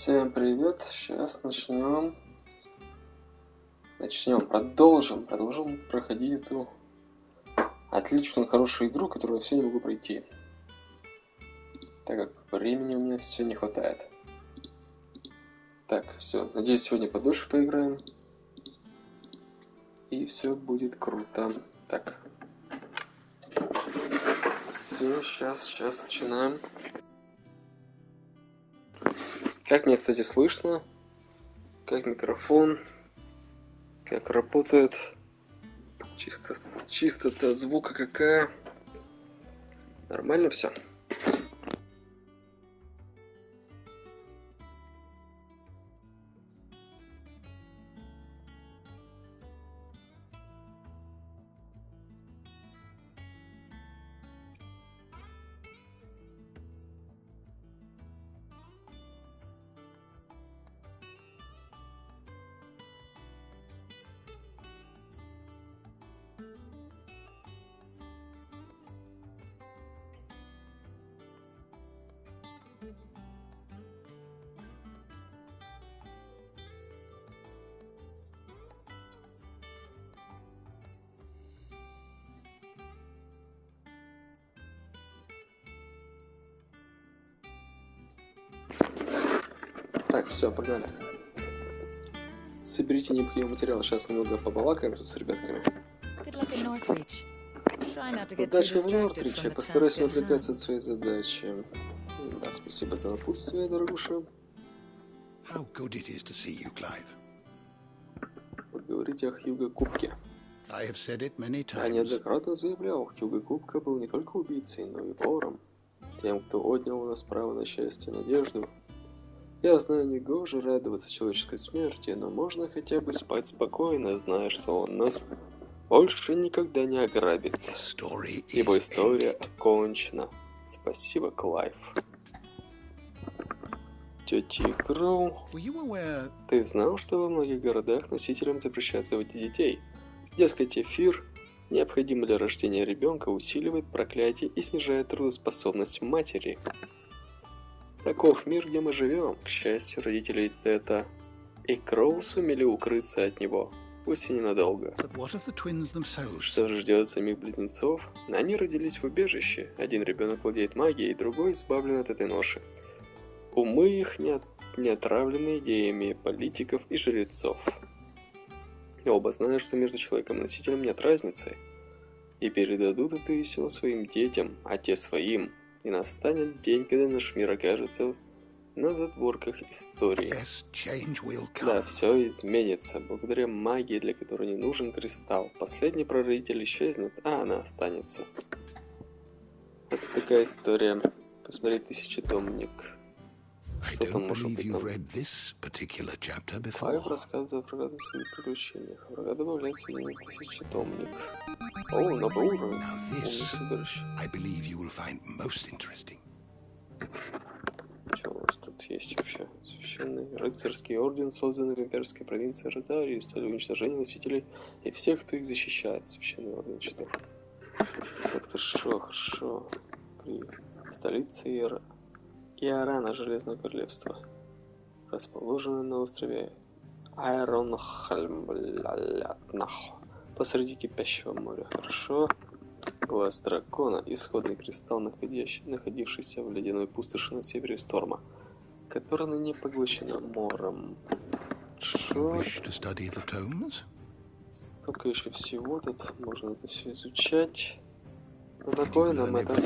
Всем привет! Сейчас продолжим проходить эту отличную, хорошую игру, которую я все не могу пройти, так как времени у меня все не хватает. Так, все, надеюсь, сегодня подольше поиграем, и все будет круто. Так, все, сейчас начинаем. Как меня, кстати, слышно? Как микрофон? Как работает? Чистота звука какая? Нормально все? Так, все, погнали. Соберите необходимый материал. Сейчас немного побалакаем тут с ребятками. Удачи в Нортриче. Постарайся не отвлекаться от своей задачи. Да, спасибо за напутствие, дорогуша. Поговорите о Хьюго Кубке. Я неоднократно заявлял, Хьюго Кубка был не только убийцей, но и вором. Тем, кто отнял у нас право на счастье и надежду. Я знаю, негоже радоваться человеческой смерти, но можно хотя бы спать спокойно, зная, что он нас больше никогда не ограбит. Ибо история окончена. Спасибо, Клайв. Тетя Кроу, ты знал, что во многих городах носителям запрещают заводить детей? Дескать, эфир, необходимый для рождения ребенка, усиливает проклятие и снижает трудоспособность матери. Таков мир, где мы живем. К счастью, родители Тета и Кроу сумели укрыться от него, пусть и ненадолго. Что же ждет самих близнецов? Они родились в убежище. Один ребенок владеет магией, другой избавлен от этой ноши. Умы их не отравлены идеями политиков и жрецов. Оба знают, что между человеком и носителем нет разницы, и передадут эту истину своим детям, а те своим. И настанет день, когда наш мир окажется на задворках истории. Да, все изменится, благодаря магии, для которой не нужен кристалл. Последний прародитель исчезнет, а она останется. Вот такая история. Посмотреть тысячетомник. Что там может быть там? Файв рассказывает о врага своих приключениях. Врага добавляется в тысячетомник. О, новый уровень. Что у нас тут есть вообще? Священный рыцарский орден, созданный в имперской провинции Розарии с целью уничтожения носителей и всех, кто их защищает. Священный орден 4. Вот хорошо. При столице Иорана, Железное Королевство, расположенное на острове Айронхальмлятнах, посреди кипящего моря. Хорошо. Глаз дракона, исходный кристалл, находившийся в ледяной пустоши на севере Сторма, которая ныне поглощена мором. Хорошо. Столько еще всего тут, можно это все изучать. Ну такое нам это...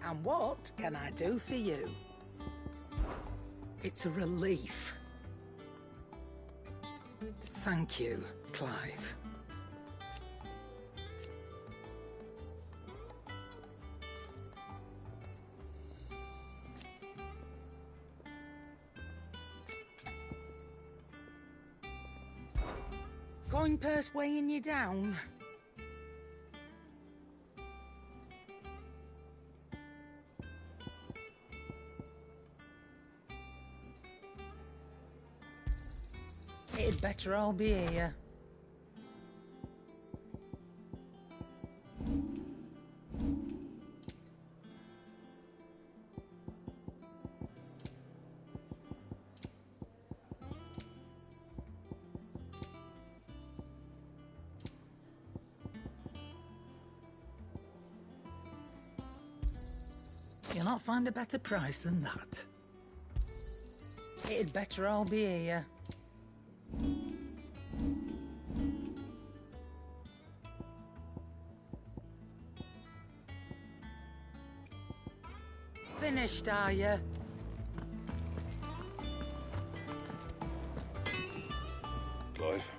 And what can I do for you? It's a relief. Thank you, Clive. Coin purse weighing you down? It'd better all be here. You'll not find a better price than that. It'd better all be here. Finished, are you? Clive.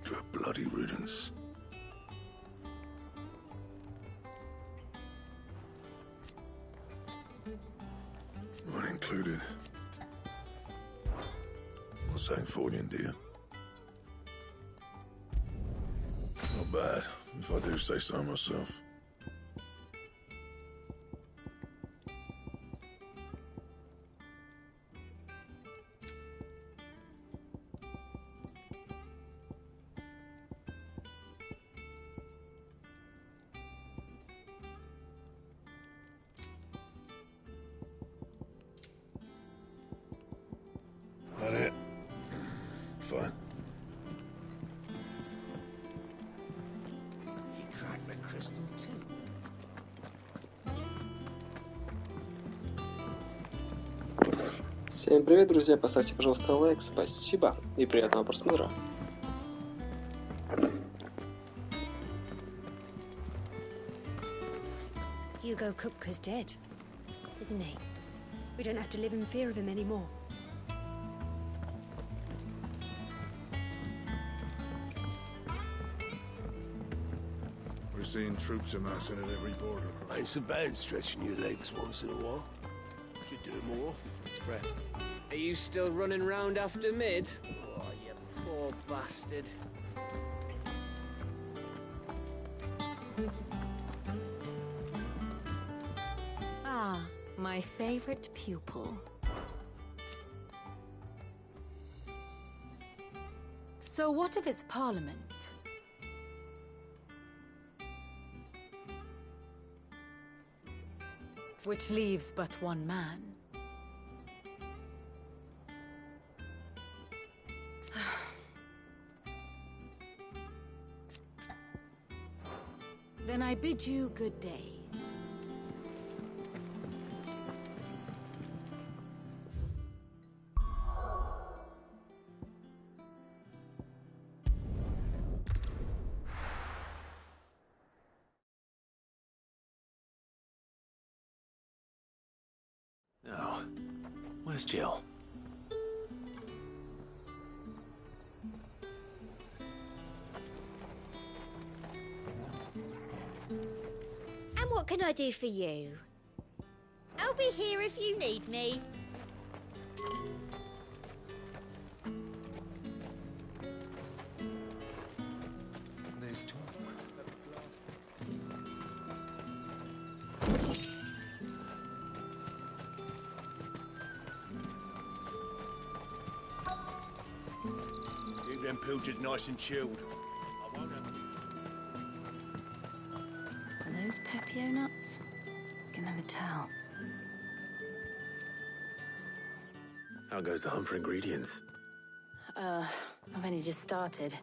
To a bloody riddance. Mine included. What's that for you, dear? Not bad, if I do say so myself. That it? Fine. You cracked the crystal too. Всем привет, друзья! Поставьте, пожалуйста, лайк, спасибо и приятного просмотра. Hugo Kupka's dead, isn't he? We don't have to live in fear of him anymore. We're seeing troops amassing at every border. Ain't so bad stretching your legs once in a while. Should do it more often for his breath. Are you still running round after mid? Oh, you poor bastard. Ah, my favorite pupil. So what if it's Parliament? Which leaves but one man. Then I bid you good day. Now, where's Jill? And what can I do for you? I'll be here if you need me. There's talk. Keep them pilchards nice and chilled. I won't have Are those Pepio nuts? I can never tell. How goes the hunt for ingredients? I've only just started.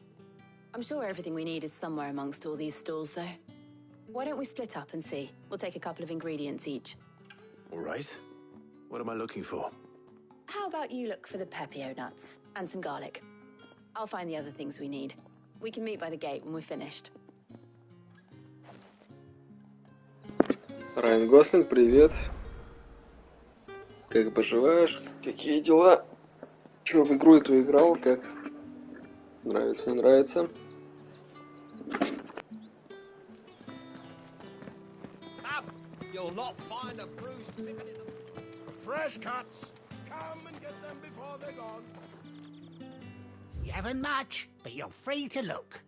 I'm sure everything we need is somewhere amongst all these stalls, though. Why don't we split up and see? We'll take a couple of ingredients each. All right. What am I looking for? How about you look for the Pepio nuts and some garlic? I'll find the other things we need. We can meet by the gate when we're finished. Райан Гослинг, привет. Как поживаешь? Какие дела? Чё, в игру эту играл? Как? Нравится, не нравится? You'll not find a bruised pippin in them. Fresh cuts. Come and get them before they're gone. You haven't much, but you're free to look.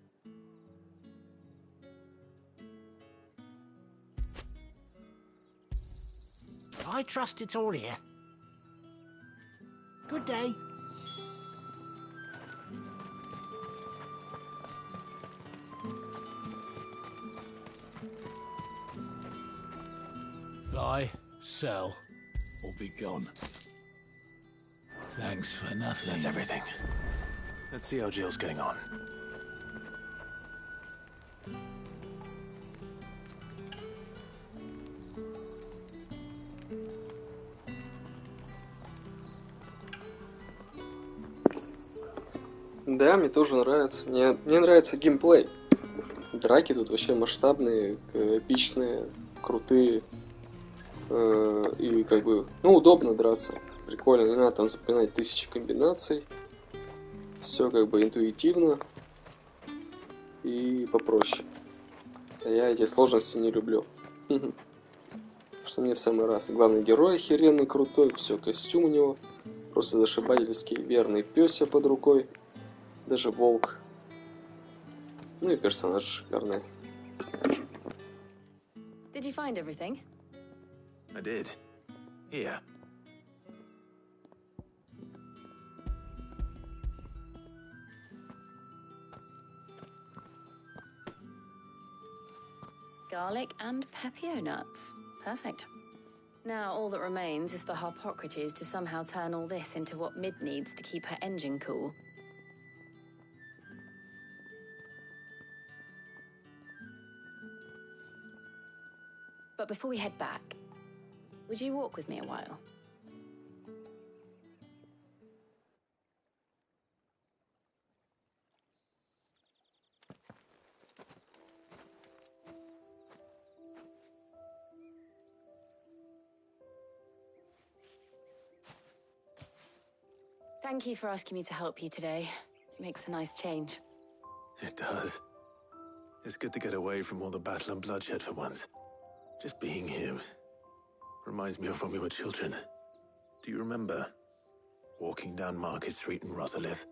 I trust it's all here. Good day. Buy, sell, or be gone. Thanks for nothing. That's everything. Let's see how Jill's getting on. Да, мне тоже нравится. Мне нравится геймплей. Драки тут вообще масштабные, эпичные, крутые. И как бы, ну, удобно драться. Прикольно, не надо там запоминать тысячи комбинаций. Все как бы интуитивно и попроще. А я эти сложности не люблю. Что мне в самый раз. Главный герой охеренный, крутой, все, костюм у него. Просто зашибательский, верный пёся под рукой. Даже волк. Ну и персонаж шикарный. Did you find everything? I did. Here. Garlic and pepio nuts. Perfect. Now all that remains is for Harpocrates to somehow turn all this into what Mid needs to keep her engine cool. But before we head back, would you walk with me a while? Thank you for asking me to help you today. It makes a nice change. It does. It's good to get away from all the battle and bloodshed for once. Just being here reminds me of when we were children. Do you remember? Walking down Market Street in Rosalith,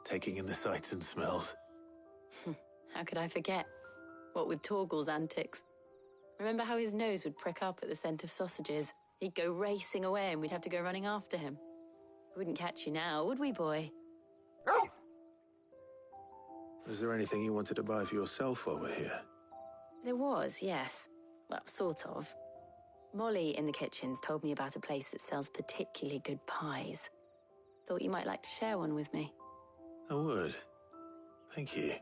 taking in the sights and smells. How could I forget? What with Torgal's antics. Remember how his nose would prick up at the scent of sausages? He'd go racing away and we'd have to go running after him. We wouldn't catch you now, would we, boy? Was there anything you wanted to buy for yourself while we're here? There was, yes. Well, sort of. Molly in the kitchens told me about a place that sells particularly good pies. Thought you might like to share one with me. I would. Thank you.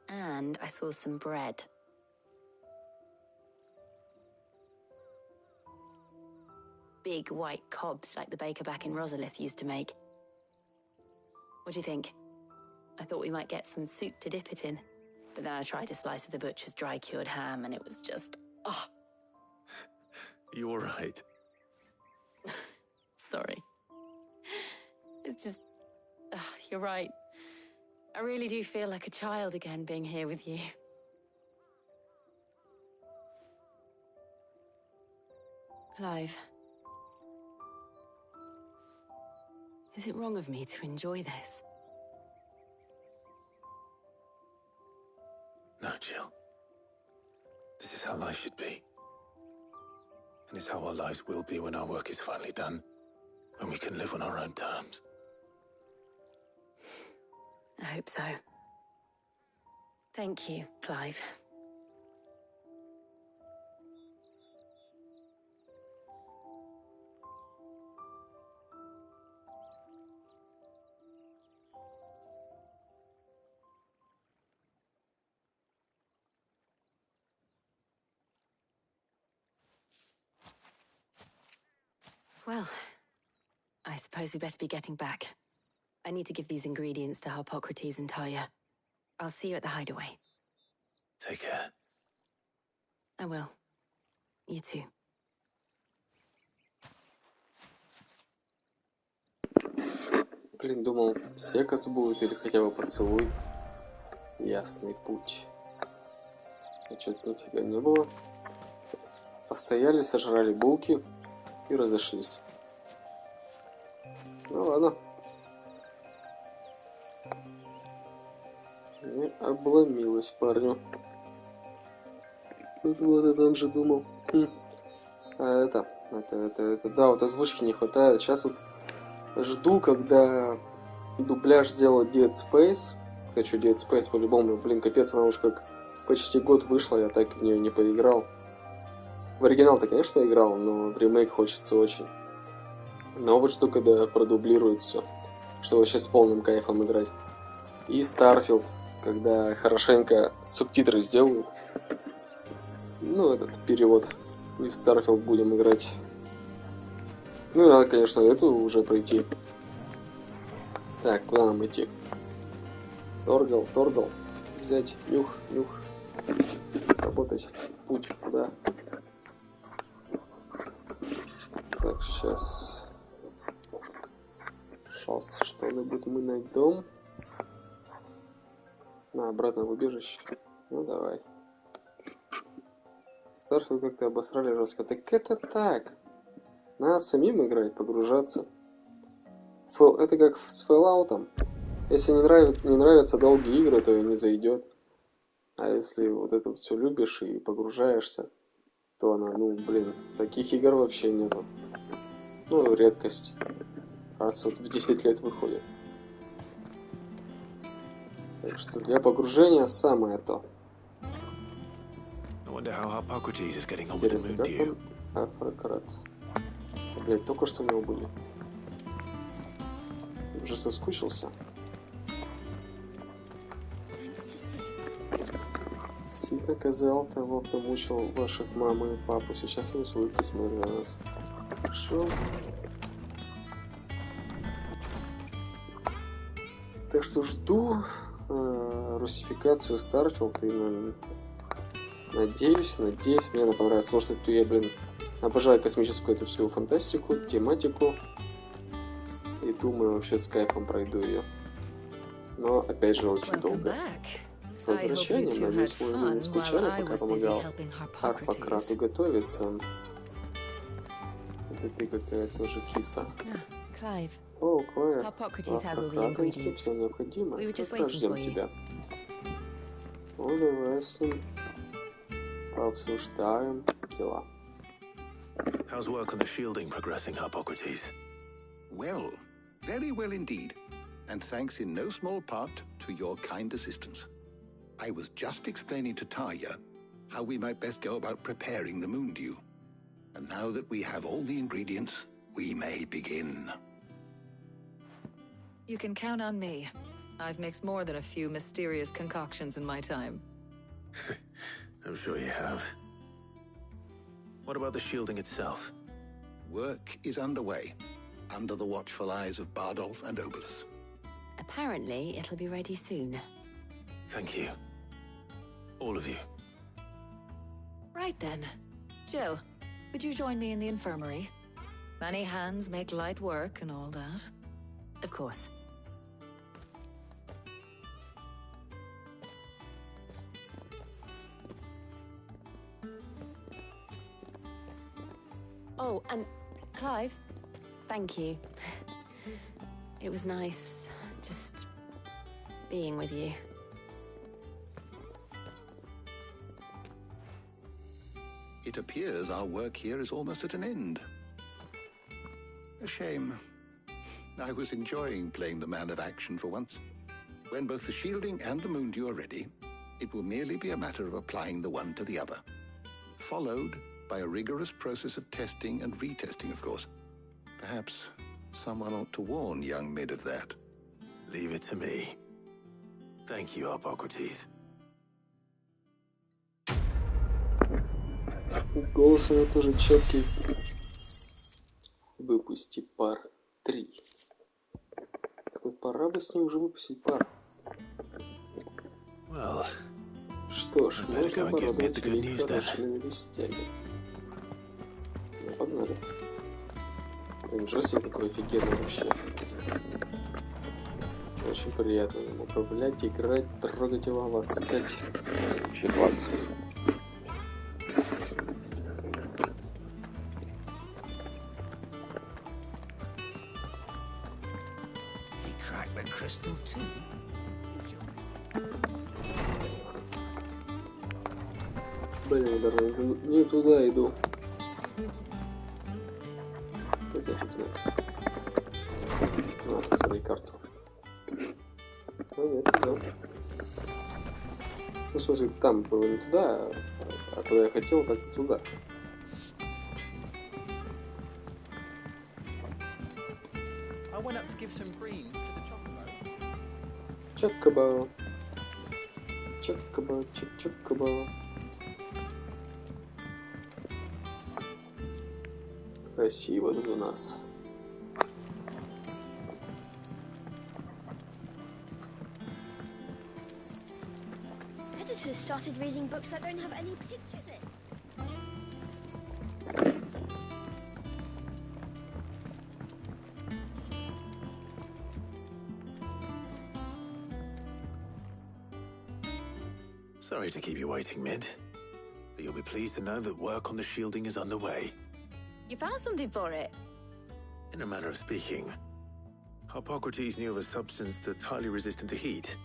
And I saw some bread. Big white cobs like the baker back in Rosalith used to make. What do you think? I thought we might get some soup to dip it in. But then I tried a slice of the butcher's dry-cured ham and it was just... oh. You all right? Sorry. It's just... you're right. I really do feel like a child again being here with you. Clive. Is it wrong of me to enjoy this? No, Jill. This is how life should be. And it's how our lives will be when our work is finally done. When we can live on our own terms. I hope so. Thank you, Clive. Well, I suppose we better be getting back. I need to give these ingredients to Harpocrates and Talia. I'll see you at the hideaway. Take care. I will. You too. Блин, думал, секс будет или хотя бы поцелуй. Ясный путь. А что-то нифига не было. Постояли, сожрали булки и разошлись. Ну ладно. Не обломилась парню. Вот я там же думал. А да, вот озвучки не хватает. Сейчас вот жду, когда дубляж сделают Dead Space. Хочу Dead Space по-любому. Блин, капец, она уж как почти год вышла, я так в нее не поиграл. В оригинал-то, конечно, играл, но в ремейк хочется очень. Но вот жду, когда продублируют все, чтобы вообще с полным кайфом играть. И Starfield, когда хорошенько субтитры сделают. Ну, этот перевод. И в Starfield будем играть. Ну и надо, конечно, эту уже пройти. Так, куда нам идти? Торгал. Взять, нюх. Работать. Путь куда? Так, сейчас. Пожалуйста, что-нибудь мы найдем. Обратно в убежище. Ну, давай. Старфилд как-то обосрали жестко. Так это так. Надо самим играть, погружаться. Это как с Fallout'ом. Если не нравятся долгие игры, то и не зайдет. А если вот это вот все любишь и погружаешься, то она, таких игр вообще нету. Ну, редкость. Раз вот в 10 лет выходит. Так что для погружения самое то. Интересно, как там Афрократ? Блять, только что у него были. Уже соскучился. Сид наказал того, кто мучил ваших маму и папу. Сейчас они с улыбкой смотрят на нас. Хорошо. Так что жду русификацию Starfield и надеюсь, мне она понравилась. Может, это я, обожаю космическую эту всю фантастику, тематику. И думаю, вообще с кайфом пройду ее. Но, опять же, очень долго. С возвращением, надеюсь, вы не скучали, пока помогал Арфакрату готовиться. Это ты какая тоже киса. О, Клайв. Арфакрат инстинкт, все необходимо. Как раз ждем тебя. Ну, давай с ним пообсуждаем дела. How's work on the shielding progressing, Hippocrates? Well, very well indeed. And thanks in no small part to your kind assistance. I was just explaining to Tarja how we might best go about preparing the moon dew. And now that we have all the ingredients, we may begin. You can count on me. I've mixed more than a few mysterious concoctions in my time. I'm sure you have. What about the shielding itself? Work is underway, under the watchful eyes of Bardolph and Obolus. Apparently, it'll be ready soon. Thank you. All of you. Right then. Jill, would you join me in the infirmary? Many hands make light work and all that. Of course. Oh, and Clive, thank you. It was nice just being with you. It appears our work here is almost at an end. A shame. I was enjoying playing the man of action for once. When both the shielding and the moon dew are ready, it will merely be a matter of applying the one to the other. Followed by a rigorous process of testing and retesting, of course. Perhaps someone ought to warn young Mid of that. Leave it to me. Thank you, Hippocrates. Голос у него тоже четкий. Выпусти пар 3. Так вот, пора бы с ним уже выпустить пар. Well, что ж, можно порадовать людей хорошими новостями. Ну, погнали. Блин, Джосси такой офигенный вообще. Очень приятно им управлять, играть, трогать его, ласкать. Вообще класс. Блин, наверное, не туда иду. Хотя фиг знает. Надо смотреть карту. Ну нет, туда. Ну, в смысле, там было не туда, а куда я хотел, так и туда. Чокобо. Чокобо, чокобо. Красиво тут у нас. Editors started reading books that don't have any pictures in. Sorry to keep you waiting, Mid. But you'll be pleased to know that work on the shielding is underway. You found something for it? In a manner of speaking, Hippocrates knew of a substance that's highly resistant to heat,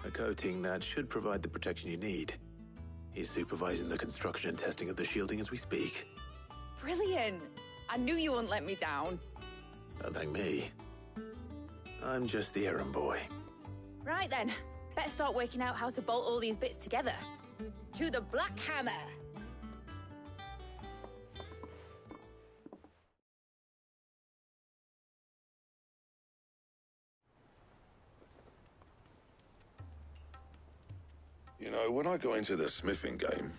a coating that should provide the protection you need. He's supervising the construction and testing of the shielding as we speak. Brilliant! I knew you wouldn't let me down. Don't thank me. I'm just the errand boy. Right then, better start working out how to bolt all these bits together. To the Black Hammer! You know, when I got into the smithing game,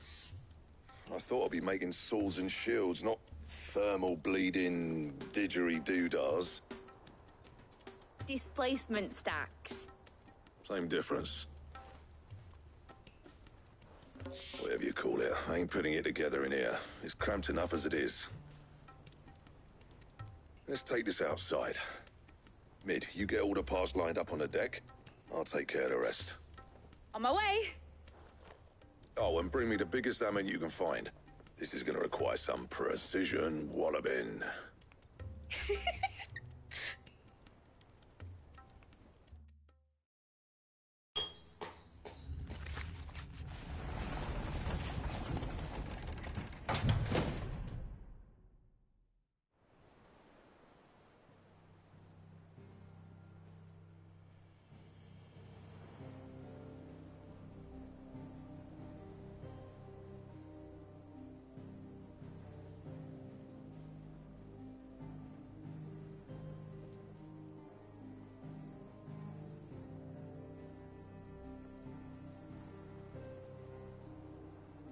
I thought I'd be making swords and shields, not thermal bleeding didgeridoo-dahs. Displacement stacks. Same difference. Whatever you call it, I ain't putting it together in here. It's cramped enough as it is. Let's take this outside. Mid, you get all the parts lined up on the deck. I'll take care of the rest. On my way! Oh, and bring me the biggest hammer you can find. This is gonna require some precision walloping.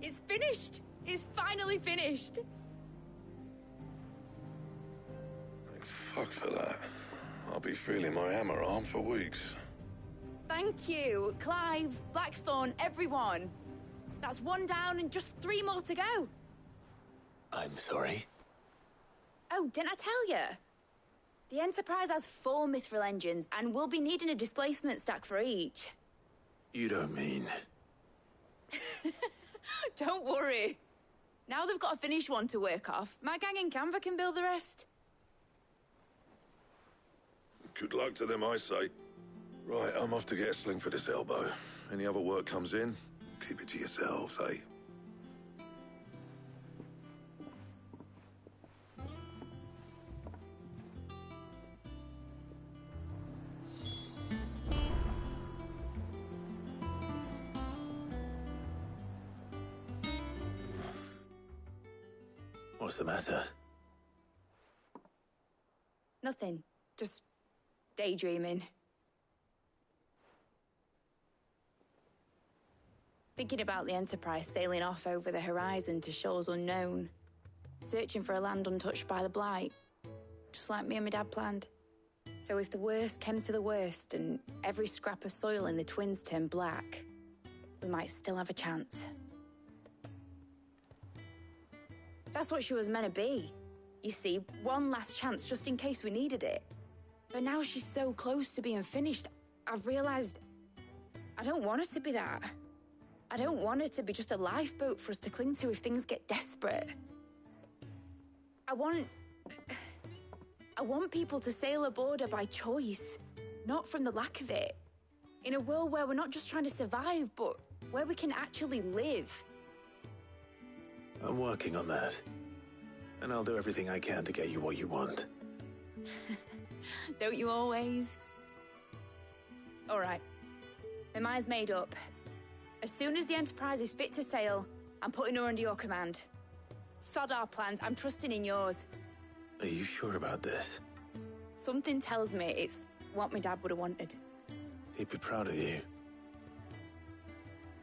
It's finished! It's finally finished! Thank fuck for that. I'll be feeling my hammer arm for weeks. Thank you, Clive, Blackthorn, everyone. That's one down and just 3 more to go. I'm sorry. Oh, didn't I tell you? The Enterprise has 4 mithril engines, and we'll be needing a displacement stack for each. You don't mean... Don't worry. Now they've got a finished one to work off, my gang in Canva can build the rest. Good luck to them, I say. Right, I'm off to get a sling for this elbow. Any other work comes in, keep it to yourselves, eh? What's the matter? Nothing. Just daydreaming. Thinking about the Enterprise sailing off over the horizon to shores unknown. Searching for a land untouched by the Blight. Just like me and my dad planned. So if the worst came to the worst and every scrap of soil in the Twins turned black, we might still have a chance. That's what she was meant to be. You see, one last chance just in case we needed it. But now she's so close to being finished, I've realized I don't want it to be that. I don't want it to be just a lifeboat for us to cling to if things get desperate. I want people to sail a border by choice, not from the lack of it. In a world where we're not just trying to survive, but where we can actually live. I'm working on that. And I'll do everything I can to get you what you want. Don't you always? All right. My mind's made up. As soon as the Enterprise is fit to sail, I'm putting her under your command. Sod our plans, I'm trusting in yours. Are you sure about this? Something tells me it's what my dad would have wanted. He'd be proud of you.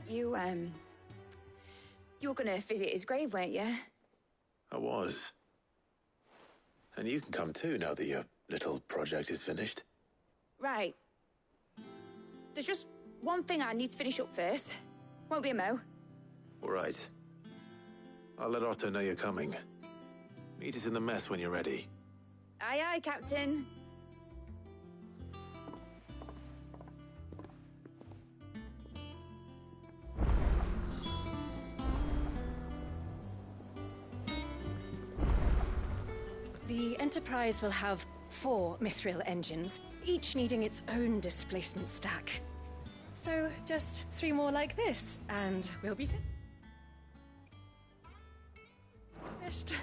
You were gonna visit his grave, weren't you? I was. And you can come too now that your little project is finished. Right. There's just one thing I need to finish up first. Won't be a mo. All right. I'll let Otto know you're coming. Meet us in the mess when you're ready. Aye, aye, Captain. The Enterprise will have 4 mithril engines, each needing its own displacement stack. So just 3 more like this, and we'll be finished.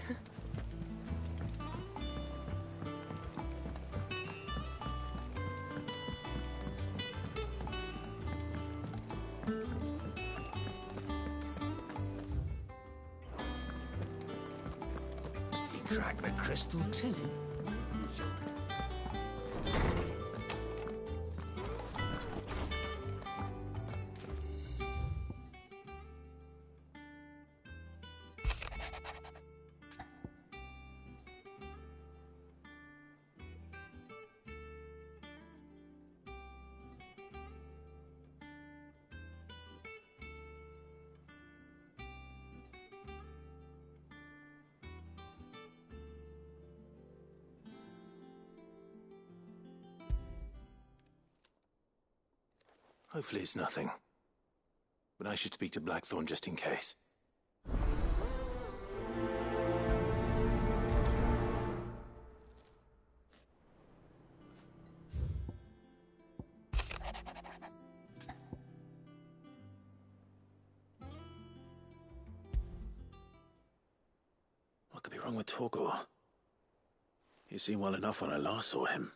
Crack the crystal too. Hopefully it's nothing. But I should speak to Blackthorn just in case. What could be wrong with Torgor? He seemed well enough when I last saw him.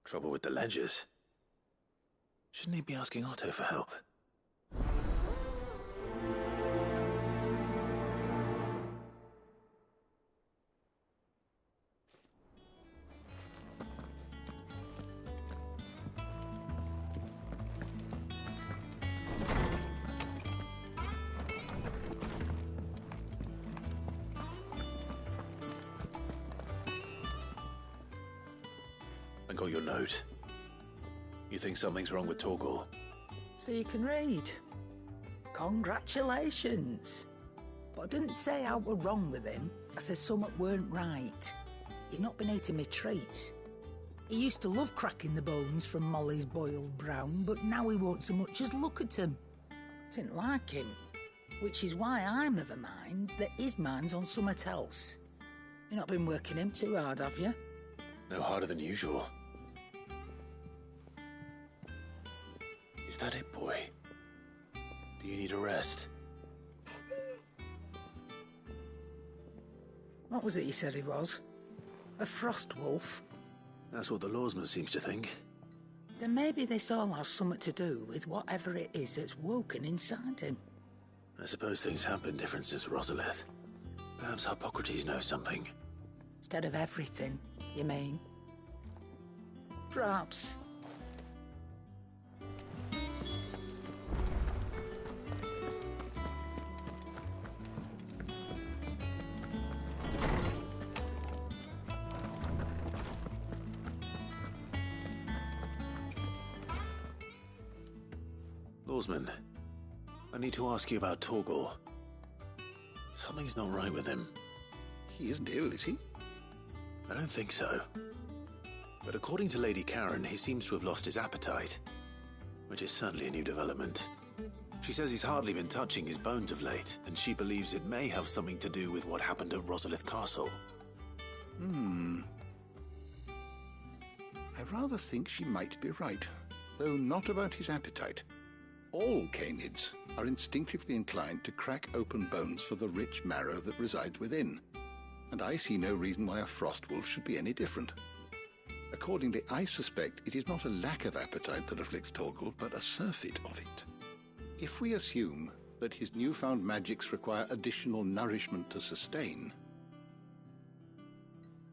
Trouble with the ledgers. Shouldn't he be asking Otto for help? I got your note. You think something's wrong with Torgor? So you can read. Congratulations. But I didn't say how we're wrong with him. I said something weren't right. He's not been eating me treats. He used to love cracking the bones from Molly's boiled brown, but now he won't so much as look at them. Didn't like him. Which is why I'm of a mind that his mind's on something else. You've not been working him too hard, have you? No harder than usual. Is that it, boy? Do you need a rest? What was it he said he was? A frost wolf? That's what the lawsman seems to think. Then maybe this all has something to do with whatever it is that's woken inside him. I suppose things have been different since Rosalith. Perhaps Hippocrates knows something. Instead of everything, you mean? Perhaps. Lawsman, I need to ask you about Torgal. Something's not right with him. He isn't ill, is he? I don't think so. But according to Lady Karen, he seems to have lost his appetite, which is certainly a new development. She says he's hardly been touching his bones of late, and she believes it may have something to do with what happened at Rosalith Castle. I rather think she might be right, though not about his appetite. All canids are instinctively inclined to crack open bones for the rich marrow that resides within, and I see no reason why a frostwolf should be any different. Accordingly, I suspect it is not a lack of appetite that afflicts Torgal, but a surfeit of it. If we assume that his newfound magics require additional nourishment to sustain,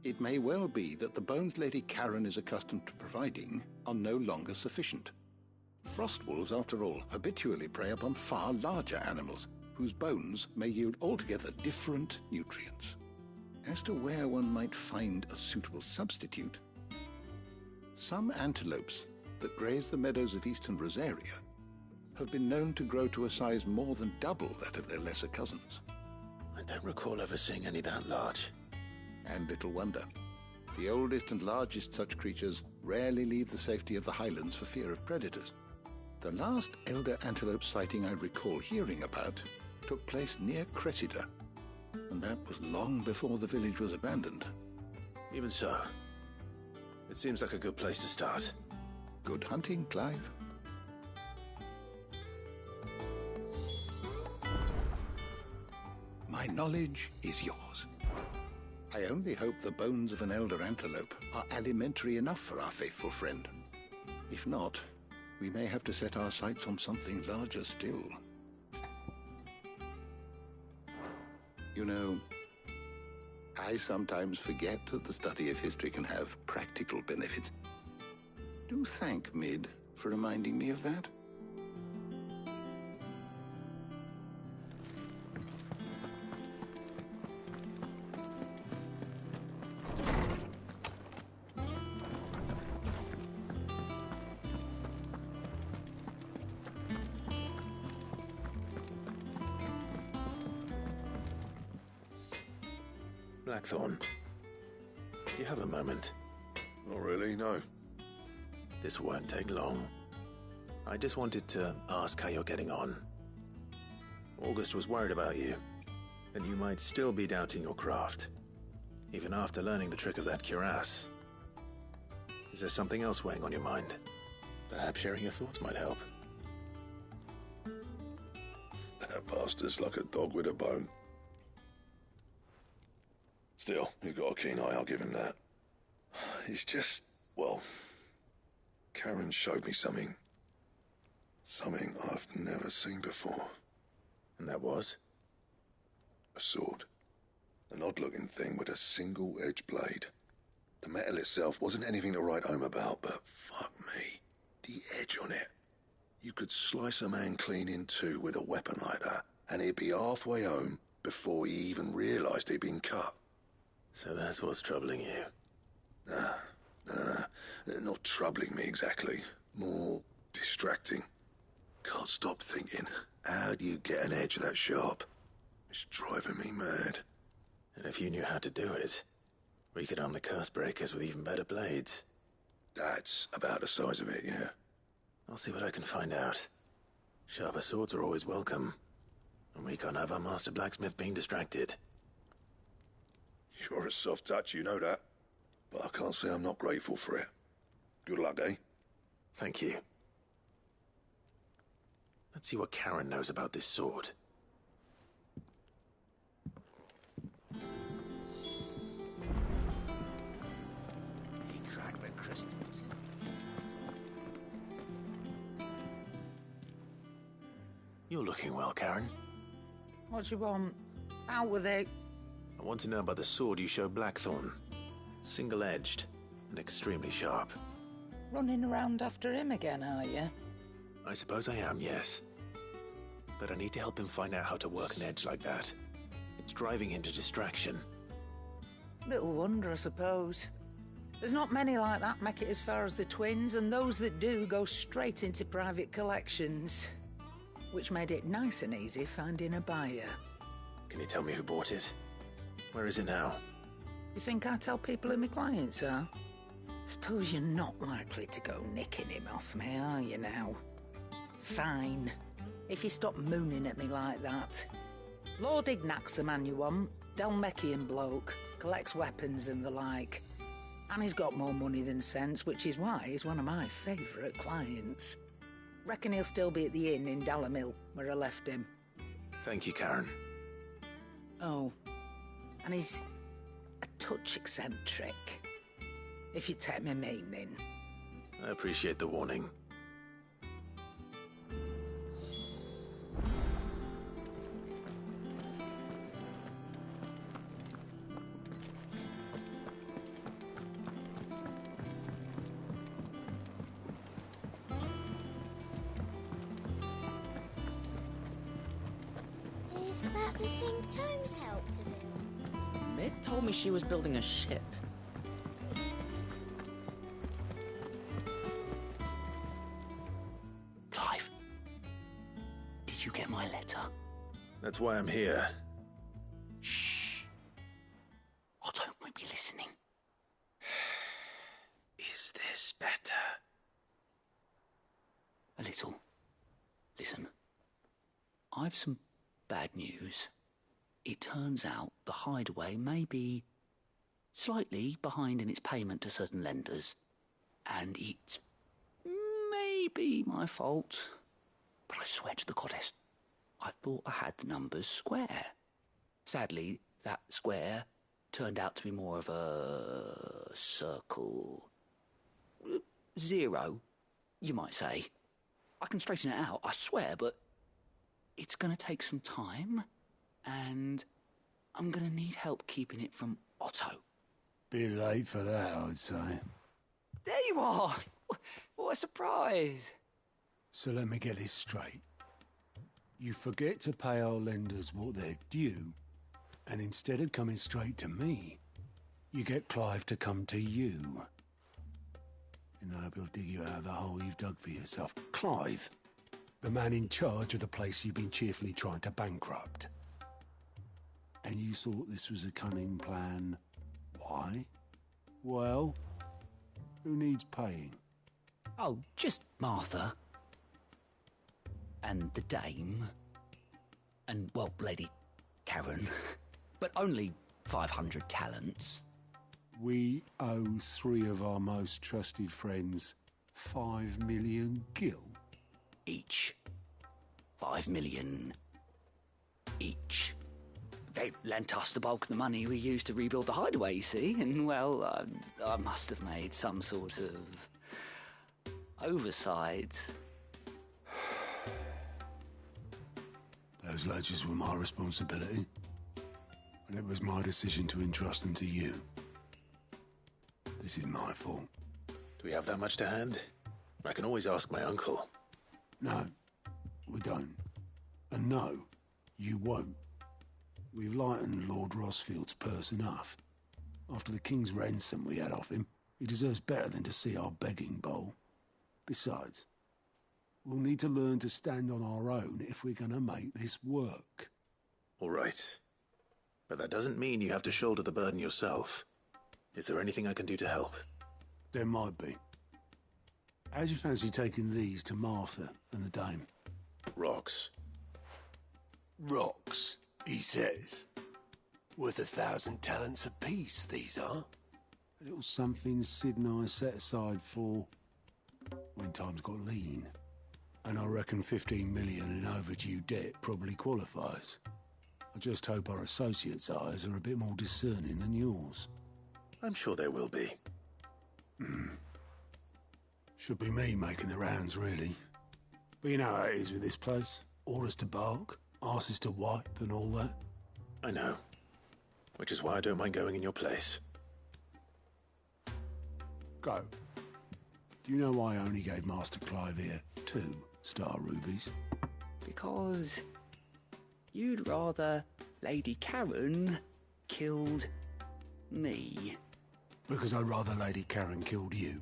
it may well be that the bones Lady Karen is accustomed to providing are no longer sufficient. Frostwolves, after all, habitually prey upon far larger animals, whose bones may yield altogether different nutrients. As to where one might find a suitable substitute, some antelopes that graze the meadows of eastern Rosaria have been known to grow to a size more than double that of their lesser cousins. I don't recall ever seeing any that large. And little wonder. The oldest and largest such creatures rarely leave the safety of the highlands for fear of predators. The last elder antelope sighting I recall hearing about took place near Cressida, and that was long before the village was abandoned. Even so, it seems like a good place to start. Good hunting, Clive. My knowledge is yours. I only hope the bones of an elder antelope are alimentary enough for our faithful friend. If not, we may have to set our sights on something larger still. You know, I sometimes forget that the study of history can have practical benefits. Do thank Mid for reminding me of that. Blackthorn, do you have a moment? Not really, no. This won't take long. I just wanted to ask how you're getting on. August was worried about you, and you might still be doubting your craft, even after learning the trick of that cuirass. Is there something else weighing on your mind? Perhaps sharing your thoughts might help. That bastard's like a dog with a bone. Still, he's got a keen eye, I'll give him that. He's just, well, Karen showed me something. Something I've never seen before. And that was? A sword. An odd-looking thing with a single-edged blade. The metal itself wasn't anything to write home about, but fuck me, the edge on it. You could slice a man clean in two with a weapon like that, and he'd be halfway home before he even realised he'd been cut. So that's what's troubling you? No. Not troubling me exactly. More distracting. Can't stop thinking, how do you get an edge that sharp? It's driving me mad. And if you knew how to do it, we could arm the curse breakers with even better blades. That's about the size of it, yeah. I'll see what I can find out. Sharper swords are always welcome, and we can't have our master blacksmith being distracted. You're a soft touch, you know that. But I can't say I'm not grateful for it. Good luck, eh? Thank you. Let's see what Karen knows about this sword. He cracked the crystals. You're looking well, Karen. What do you want? Out with it. I want to know about the sword you showed Blackthorn. Single-edged and extremely sharp. Running around after him again, are you? I suppose I am, yes. But I need to help him find out how to work an edge like that. It's driving him to distraction. Little wonder, I suppose. There's not many like that make it as far as the twins, and those that do go straight into private collections. which made it nice and easy finding a buyer. Can you tell me who bought it? Where is it now? You think I tell people who my clients are? Suppose you're not likely to go nicking him off me, are you now? Fine. If you stop mooning at me like that. Lord Ignac's the man you want. Delmecian bloke. Collects weapons and the like. And he's got more money than sense, which is why he's one of my favourite clients. Reckon he'll still be at the inn in Dalamil, where I left him. Thank you, Karen. Oh, and he's a touch eccentric, if you take my meaning. I appreciate the warning. Is that the thing Tomes helped to build? Mid told me she was building a ship. Clive, did you get my letter? That's why I'm here. Shh. Otto won't be listening. Is this better? A little. Listen, I've some bad news. It turns out the hideaway may be slightly behind in its payment to certain lenders, and it may be my fault. But I swear to the goddess, I thought I had the numbers square. Sadly, that square turned out to be more of a circle. 0, you might say. I can straighten it out, I swear, but it's going to take some time, and I'm going to need help keeping it from Otto. Bit late for that, I'd say. There you are! What a surprise! So let me get this straight. You forget to pay our lenders what they're due, and instead of coming straight to me, you get Clive to come to you. And I hope he'll dig you out of the hole you've dug for yourself. Clive, the man in charge of the place you've been cheerfully trying to bankrupt. And you thought this was a cunning plan. Why? Well, who needs paying? Oh, just Martha. And the dame. And, well, Lady Karen. But only 500 talents. We owe 3 of our most trusted friends 5 million gil. Each. 5 million each. They lent us the bulk of the money we used to rebuild the hideaway, you see, and, well, I must have made some sort of oversight. Those ledgers were my responsibility, and it was my decision to entrust them to you. This is my fault. Do we have that much to hand? I can always ask my uncle. No, we don't. And no, you won't. We've lightened Lord Rosfield's purse enough. After the king's ransom we had off him, he deserves better than to see our begging bowl. Besides, we'll need to learn to stand on our own if we're going to make this work. All right. But that doesn't mean you have to shoulder the burden yourself. Is there anything I can do to help? There might be. How'd you fancy taking these to Martha and the dame? Rocks. Rocks, he says. Worth 1,000 talents apiece, these are. A little something Sid and I set aside for when times got lean. And I reckon 15 million in overdue debt probably qualifies. I just hope our associates' eyes are a bit more discerning than yours. I'm sure there will be. Should be me making the rounds, really. But you know how it is with this place. Orders to bark, arses to wipe and all that. I know. Which is why I don't mind going in your place. Go. Do you know why I only gave Master Clive here 2 star rubies? Because you'd rather Lady Karen killed me. Because I'd rather Lady Karen killed you.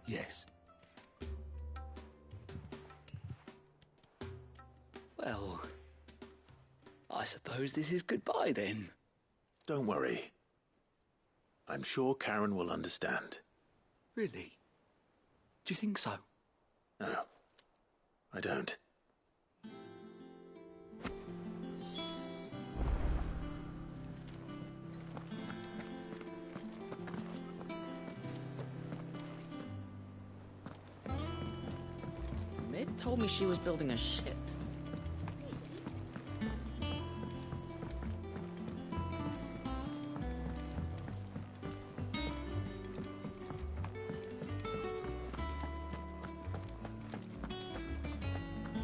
Yes. Well, I suppose this is goodbye then. Don't worry. I'm sure Karen will understand. Really? Do you think so? No, I don't. Mid told me she was building a ship.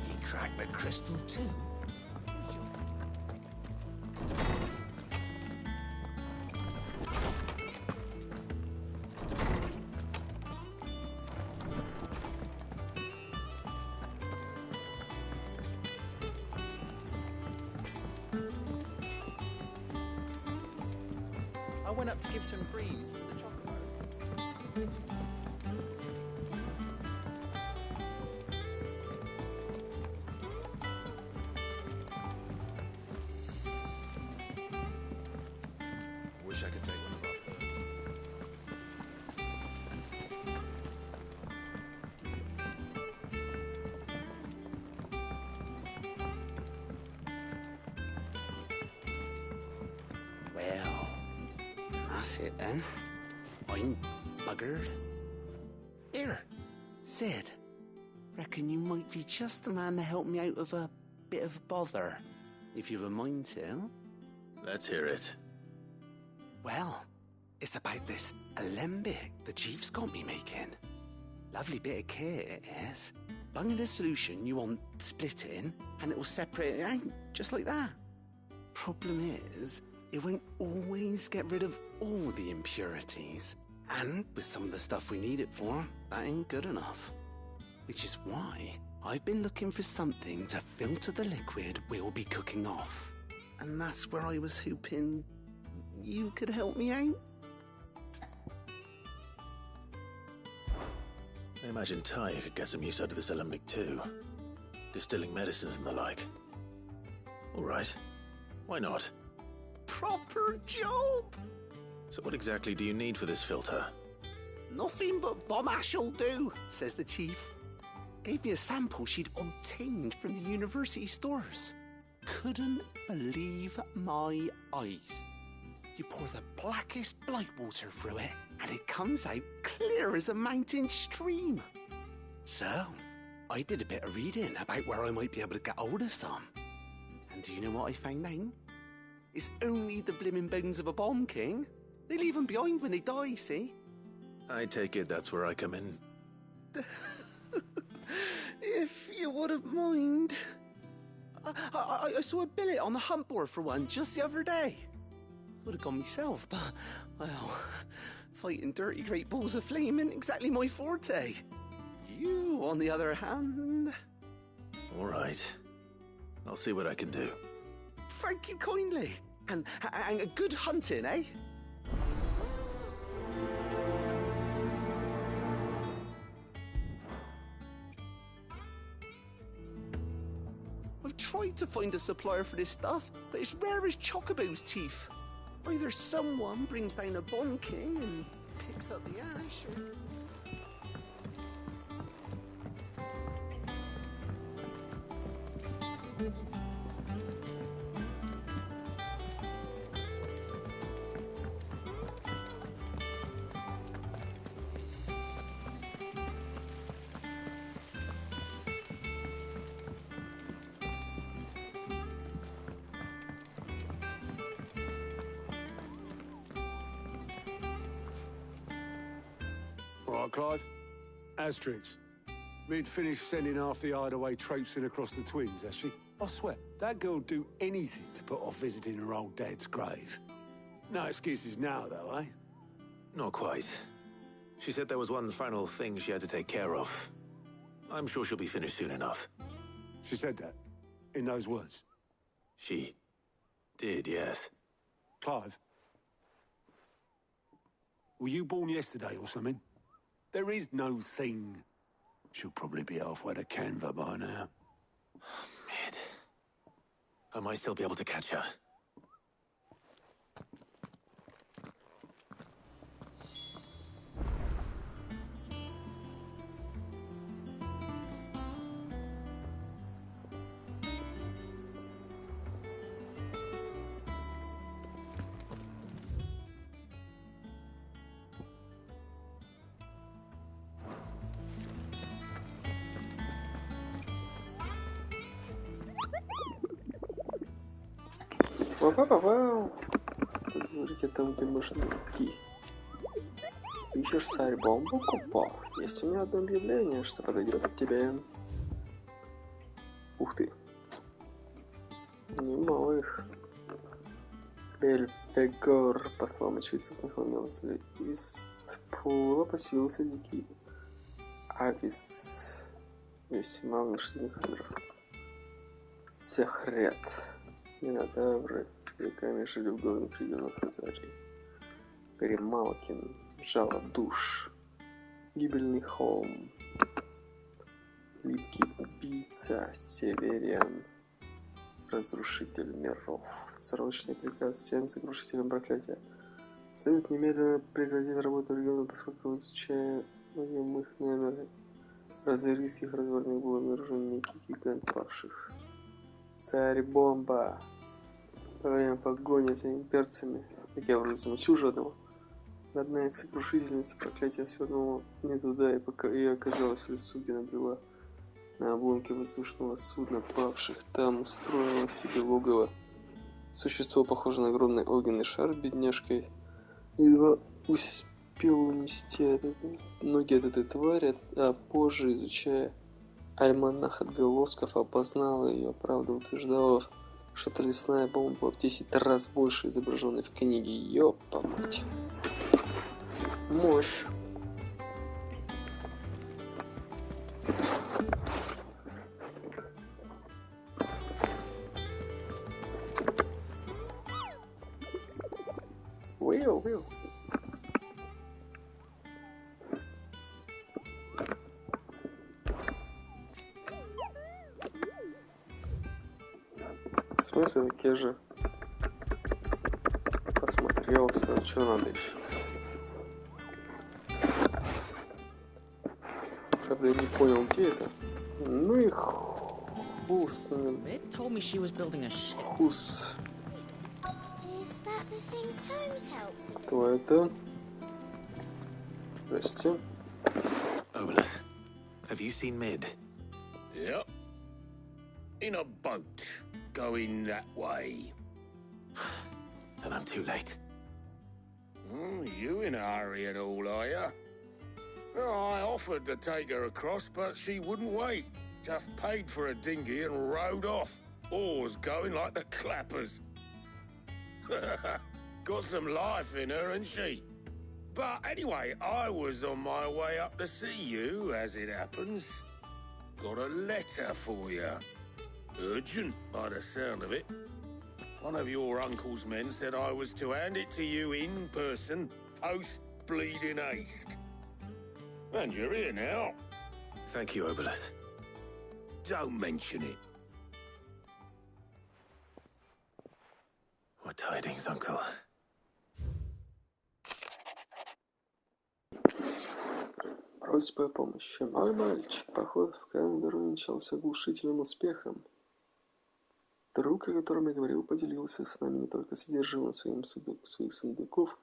He cracked the crystal too. I went up to give some greens to the chocobo. Wish I could take one of our Well, that's it then. I'm buggered. Here, Sid. Reckon you might be just the man to help me out of a bit of bother, if you've a mind to. Let's hear it. Well, it's about this alembic the chief's got me making. Lovely bit of kit it is. Bung in the solution you want splitting, and it will separate it out, just like that. Problem is, it won't always get rid of all the impurities. And with some of the stuff we need it for, that ain't good enough. Which is why I've been looking for something to filter the liquid we'll be cooking off. And that's where I was hoping you could help me out. I imagine Ty could get some use out of this alembic too. Distilling medicines and the like. All right. Why not? Proper job! So what exactly do you need for this filter? Nothing but bomb ash'll do, says the chief. Gave me a sample she'd obtained from the university stores. Couldn't believe my eyes. You pour the blackest blight water through it, and it comes out clear as a mountain stream. So, I did a bit of reading about where I might be able to get hold of some. And do you know what I found out? It's only the blimmin' bones of a bomb king. They leave them behind when they die, see? I take it that's where I come in. If you wouldn't mind. I saw a billet on the hunt board for one just the other day. Would have gone myself, but, well, fighting dirty great balls of flame ain't exactly my forte. You, on the other hand... All right. I'll see what I can do. Thank you kindly. And a good hunting, eh? I've tried to find a supplier for this stuff, but it's rare as Chocobo's teeth. Either someone brings down a Bond King and picks up the ash, or... Right, Clive? Asterix. Mid finished sending half the hideaway traipsing across the twins, has she? I swear, that girl'd do anything to put off visiting her old dad's grave. No excuses now, though, eh? Not quite. She said there was one final thing she had to take care of. I'm sure she'll be finished soon enough. She said that? In those words? She did, yes. Clive? Were you born yesterday or something? There is no thing. She'll probably be halfway to Canva by now. Mid. I might still be able to catch her. Вау-вау-вау! Как говорите, там, где можно идти. Ищешь царь-бомбу, Купо? Есть у меня одно объявление, что подойдет тебе. Ух ты. Немало их. Бельфегор, по словам очевидцев, наклонился из пула посилился дикий авис весьма внушительных миров. Сехрет. Минотавры, веками жили в горных регионах Розарии. Грималкин, жало душ, гибельный холм, липкий убийца, северян, разрушитель миров. Срочный приказ всем сокрушителям проклятия. Следует немедленно прекратить работу в регионе, поскольку, изучая их номеры розарийских развалин, был обнаружен некий гигант павших. Царь-бомба. Во время погони за имперцами, как я вроде замучил же одного, одна из сокрушительниц проклятия свернула не туда и оказалась в лесу, где набрела на обломке высушенного судна павших. Там устроила себе логово. Существо, похоже на огромный огненный шар, бедняжкой едва успел унести ноги от этой твари, а позже, изучая альманах отголосков, опознала ее, правда утверждала, что эта лесная бомба в 10 раз больше изображенной в книге. Ёпа мать. Мощь. Уил. В смысле, так я же посмотрел все, что надо еще. Правда, я не понял, где это. Ну и хус. Хус. Кто это? Здрасте. Obelith, have you seen Mid? Yep. In a boat, going that way. Then I'm too late. You in a hurry and all, are you? Well, I offered to take her across, but she wouldn't wait. Just paid for a dinghy and rowed off. Oars going like the clappers. Got some life in her, ain't she? But anyway, I was on my way up to see you, as it happens. Got a letter for you. Urgent, by the sound of it. One of your uncle's men said I was to hand it to you in person, post-bleeding haste. And you're here now. Thank you, Obelith. Don't mention it. What tidings, Uncle? Просьба о помощи. Мой мальчик, поход в КАНАЛ увенчался глушительным успехом. Друг, о котором я говорил, поделился с нами не только содержимым своих сундуков,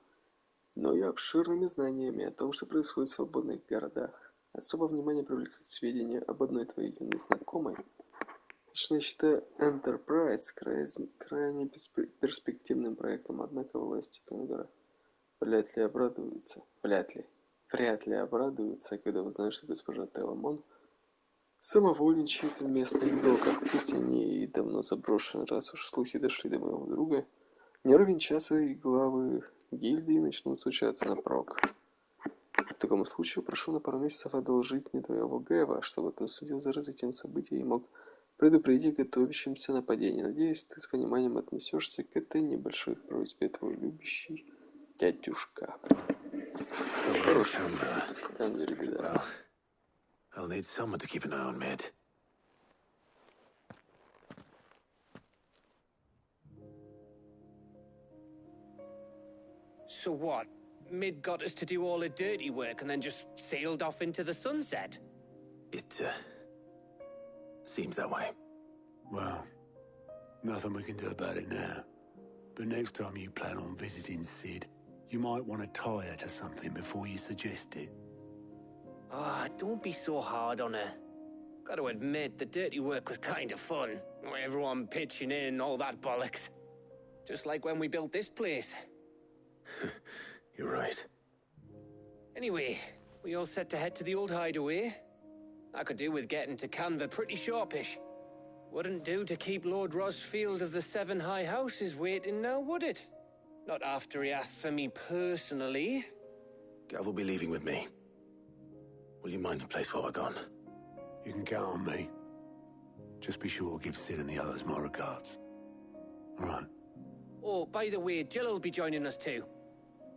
но и обширными знаниями о том, что происходит в свободных городах. Особое внимание привлекли сведения об одной твоей юной знакомой. Лично я считаю Enterprise крайне перспективным проектом, однако власти Канадара вряд ли обрадуются, когда узнают, что госпожа Теламон самовольничает в местных доках, пусть они и давно заброшены, раз уж слухи дошли до моего друга. Не ровен час, и главы гильдии начнут случаться на прок. В таком случае прошу на пару месяцев одолжить мне твоего Гэва, чтобы ты следил за развитием событий и мог предупредить о готовящемся нападении. Надеюсь, ты с пониманием отнесешься к этой небольшой просьбе, твой любящий дядюшка. Хорошая камера, беда. I'll need someone to keep an eye on Mid. So what? Mid got us to do all the dirty work and then just sailed off into the sunset? It, seems that way. Well, nothing we can do about it now. But next time you plan on visiting Sid, you might want to tie her to something before you suggest it. Ah, don't be so hard on her. Got to admit, the dirty work was kind of fun. Everyone pitching in, all that bollocks. Just like when we built this place. You're right. Anyway, we all set to head to the old hideaway. I could do with getting to Canva pretty sharpish. Wouldn't do to keep Lord Rosfield of the Seven High Houses waiting now, would it? Not after he asked for me personally. Gav will be leaving with me. Will you mind the place while we're gone? You can count on me. Just be sure to give Sid and the others my regards. All right. Oh, by the way, Jill will be joining us too.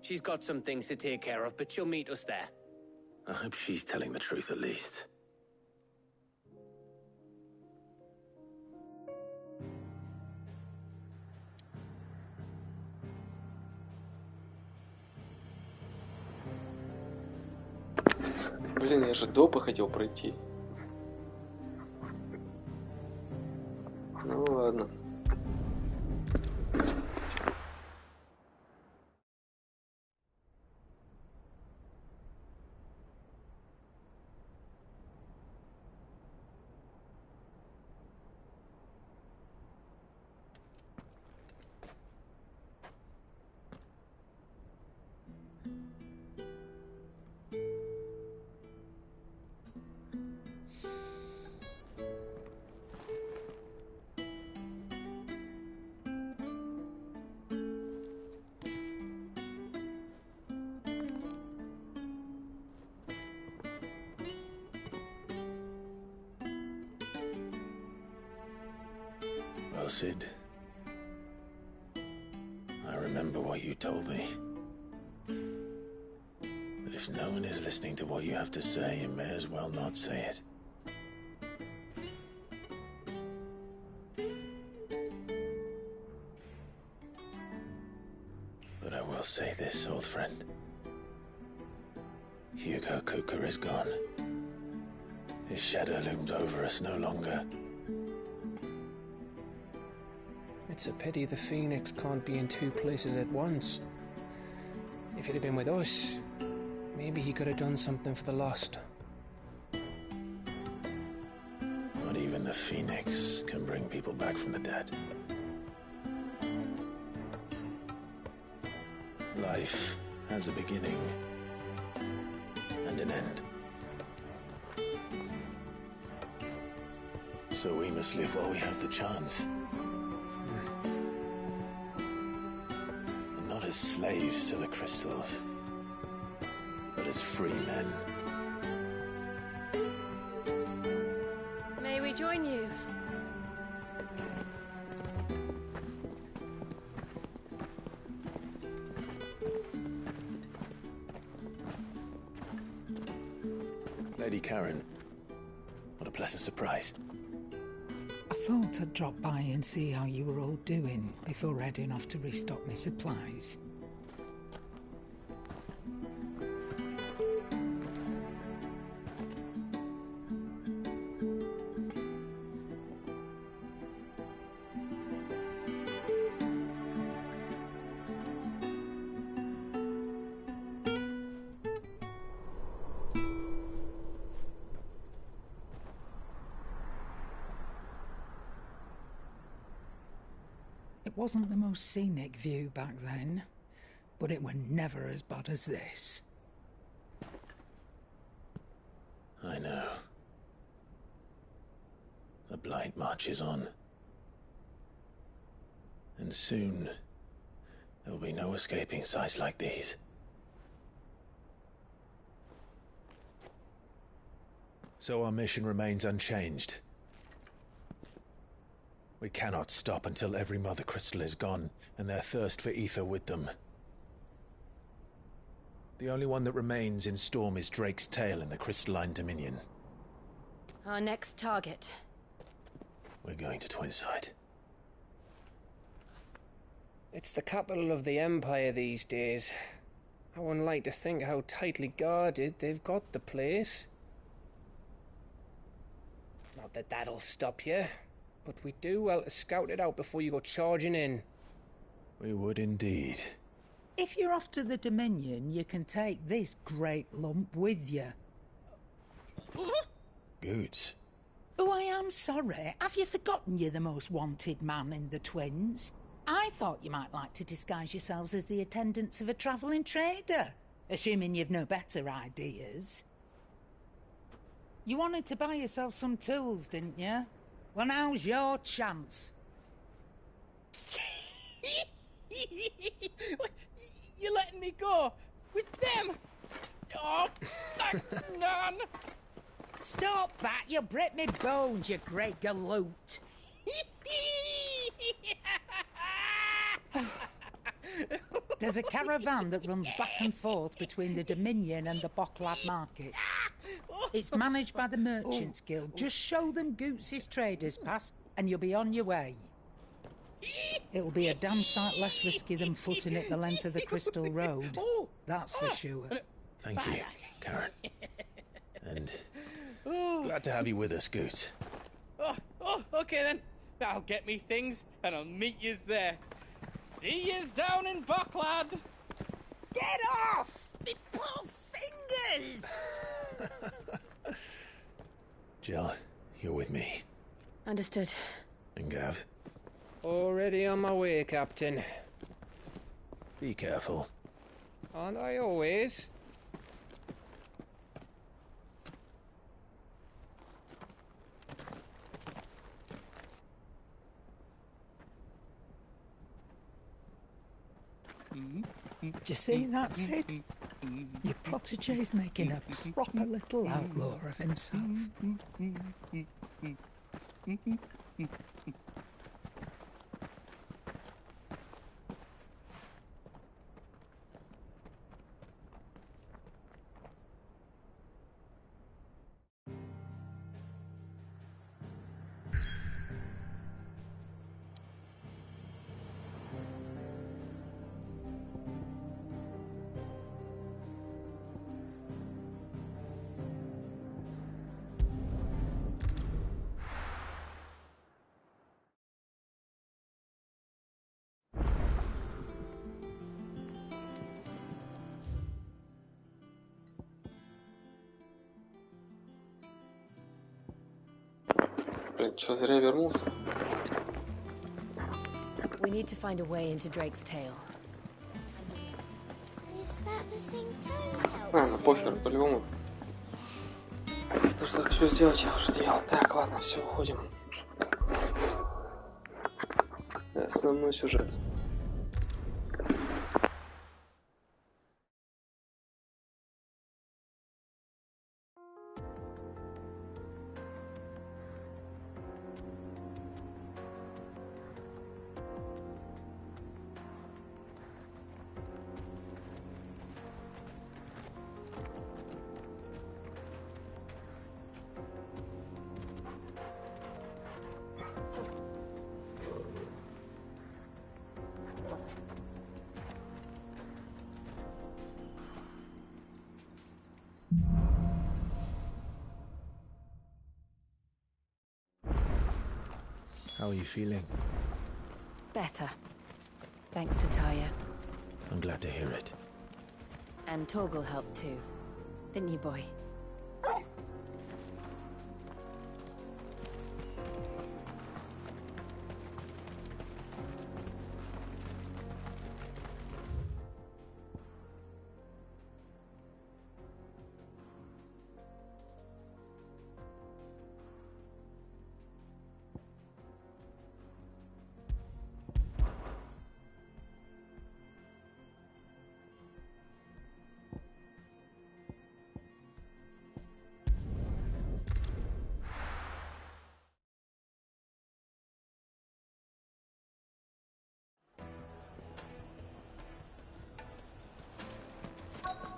She's got some things to take care of, but she'll meet us there. I hope she's telling the truth at least. Блин, я же допы хотел пройти. Ну ладно. Well, Sid, I remember what you told me. But if no one is listening to what you have to say, you may as well not say it. But I will say this, old friend. Hugo Cooker is gone. His shadow looms over us no longer. It's a pity the Phoenix can't be in two places at once. If he'd have been with us, maybe he could have done something for the lost. Not even the Phoenix can bring people back from the dead. Life has a beginning and an end. So we must live while we have the chance. Not as slaves to the crystals, but as free men. May we join you? Lady Karen, what a pleasant surprise. I thought I'd drop by and see how you were all doing before heading off to restock my supplies. It wasn't the most scenic view back then, but it were never as bad as this. I know. The blight marches on. And soon, there will be no escaping sights like these. So our mission remains unchanged. We cannot stop until every Mother Crystal is gone, and their thirst for ether with them. The only one that remains in Storm is Drake's tail in the Crystalline Dominion. Our next target. We're going to Twinside. It's the capital of the Empire these days. I wouldn't like to think how tightly guarded they've got the place. Not that that'll stop you, but we do well to scout it out before you go charging in. We would indeed. If you're off to the Dominion, you can take this great lump with you. Goods. Oh, I am sorry. Have you forgotten you're the most wanted man in the Twins? I thought you might like to disguise yourselves as the attendants of a travelling trader, assuming you've no better ideas. You wanted to buy yourself some tools, didn't you? Well, now's your chance. You're letting me go? With them? Oh, thanks, Nan! Stop that! You'll break me bones, you great galoot! There's a caravan that runs back and forth between the Dominion and the Bocklad markets. It's managed by the Merchants Guild. Just show them Goots' traders pass and you'll be on your way. It'll be a damn sight less risky than footing it the length of the Crystal Road. That's for sure. Thank you, Karen. And glad to have you with us, Goots. Okay then. I'll get me things and I'll meet yous there. See yous down in Bocklad. Get off! Me poor fingers! Jill, you're with me. Understood. And Gav? Already on my way, Captain. Be careful. Aren't I always? Do you see that, Sid? Your protege's making a proper little outlaw of himself. Блин, чё, зря вернулся? We need to find a way into Drake's tail. Is that the thing Toes helped? Ладно, похер, по-любому. То, что хочу сделать, я уже сделал. Так, ладно, все, уходим. Основной сюжет. How are you feeling? Better. Thanks to Taya. I'm glad to hear it. And Torgal helped too. Didn't you, boy?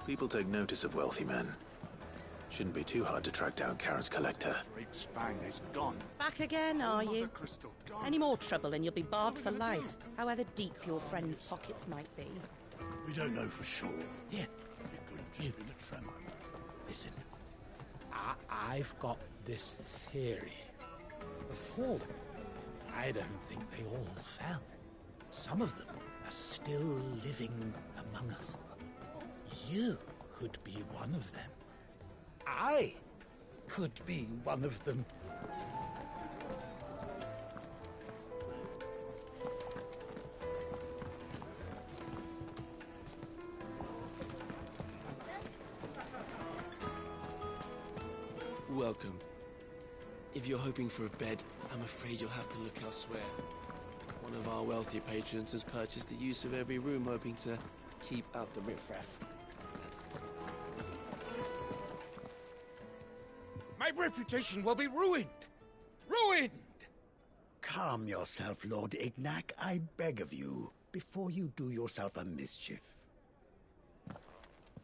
People take notice of wealthy men. Shouldn't be too hard to track down Karen's collector. Drake's fang is gone. Back again, are you? Any more trouble and you'll be barred for life, however deep your friend's pockets might be. We don't know for sure. Here. It could have just been a tremor. Listen, I've got this theory. The fallen, I don't think they all fell. Some of them are still living among us. You could be one of them. I could be one of them. Welcome. If you're hoping for a bed, I'm afraid you'll have to look elsewhere. One of our wealthy patrons has purchased the use of every room, hoping to keep out the riffraff. My reputation will be ruined! Ruined! Calm yourself, Lord Ignac, I beg of you, before you do yourself a mischief.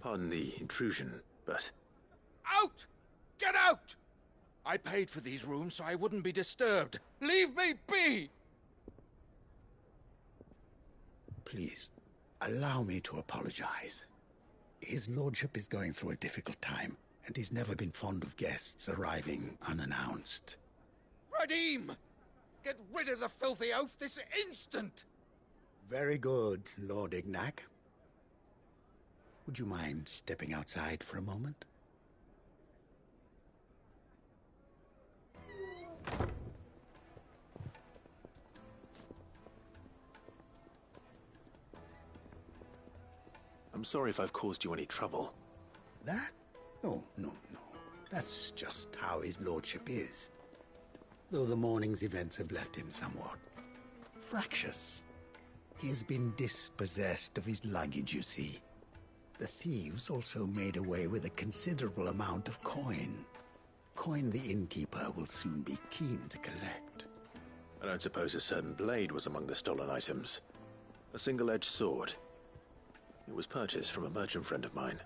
Pardon the intrusion, but... Out! Get out! I paid for these rooms so I wouldn't be disturbed. Leave me be! Please, allow me to apologize. His lordship is going through a difficult time, and he's never been fond of guests arriving unannounced. Radim! Get rid of the filthy oaf this instant! Very good, Lord Ignac. Would you mind stepping outside for a moment? I'm sorry if I've caused you any trouble. That? Oh, no. That's just how his lordship is. Though the morning's events have left him somewhat fractious. He has been dispossessed of his luggage, you see. The thieves also made away with a considerable amount of coin. Coin the innkeeper will soon be keen to collect. I don't suppose a certain blade was among the stolen items. A single-edged sword. It was purchased from a merchant friend of mine.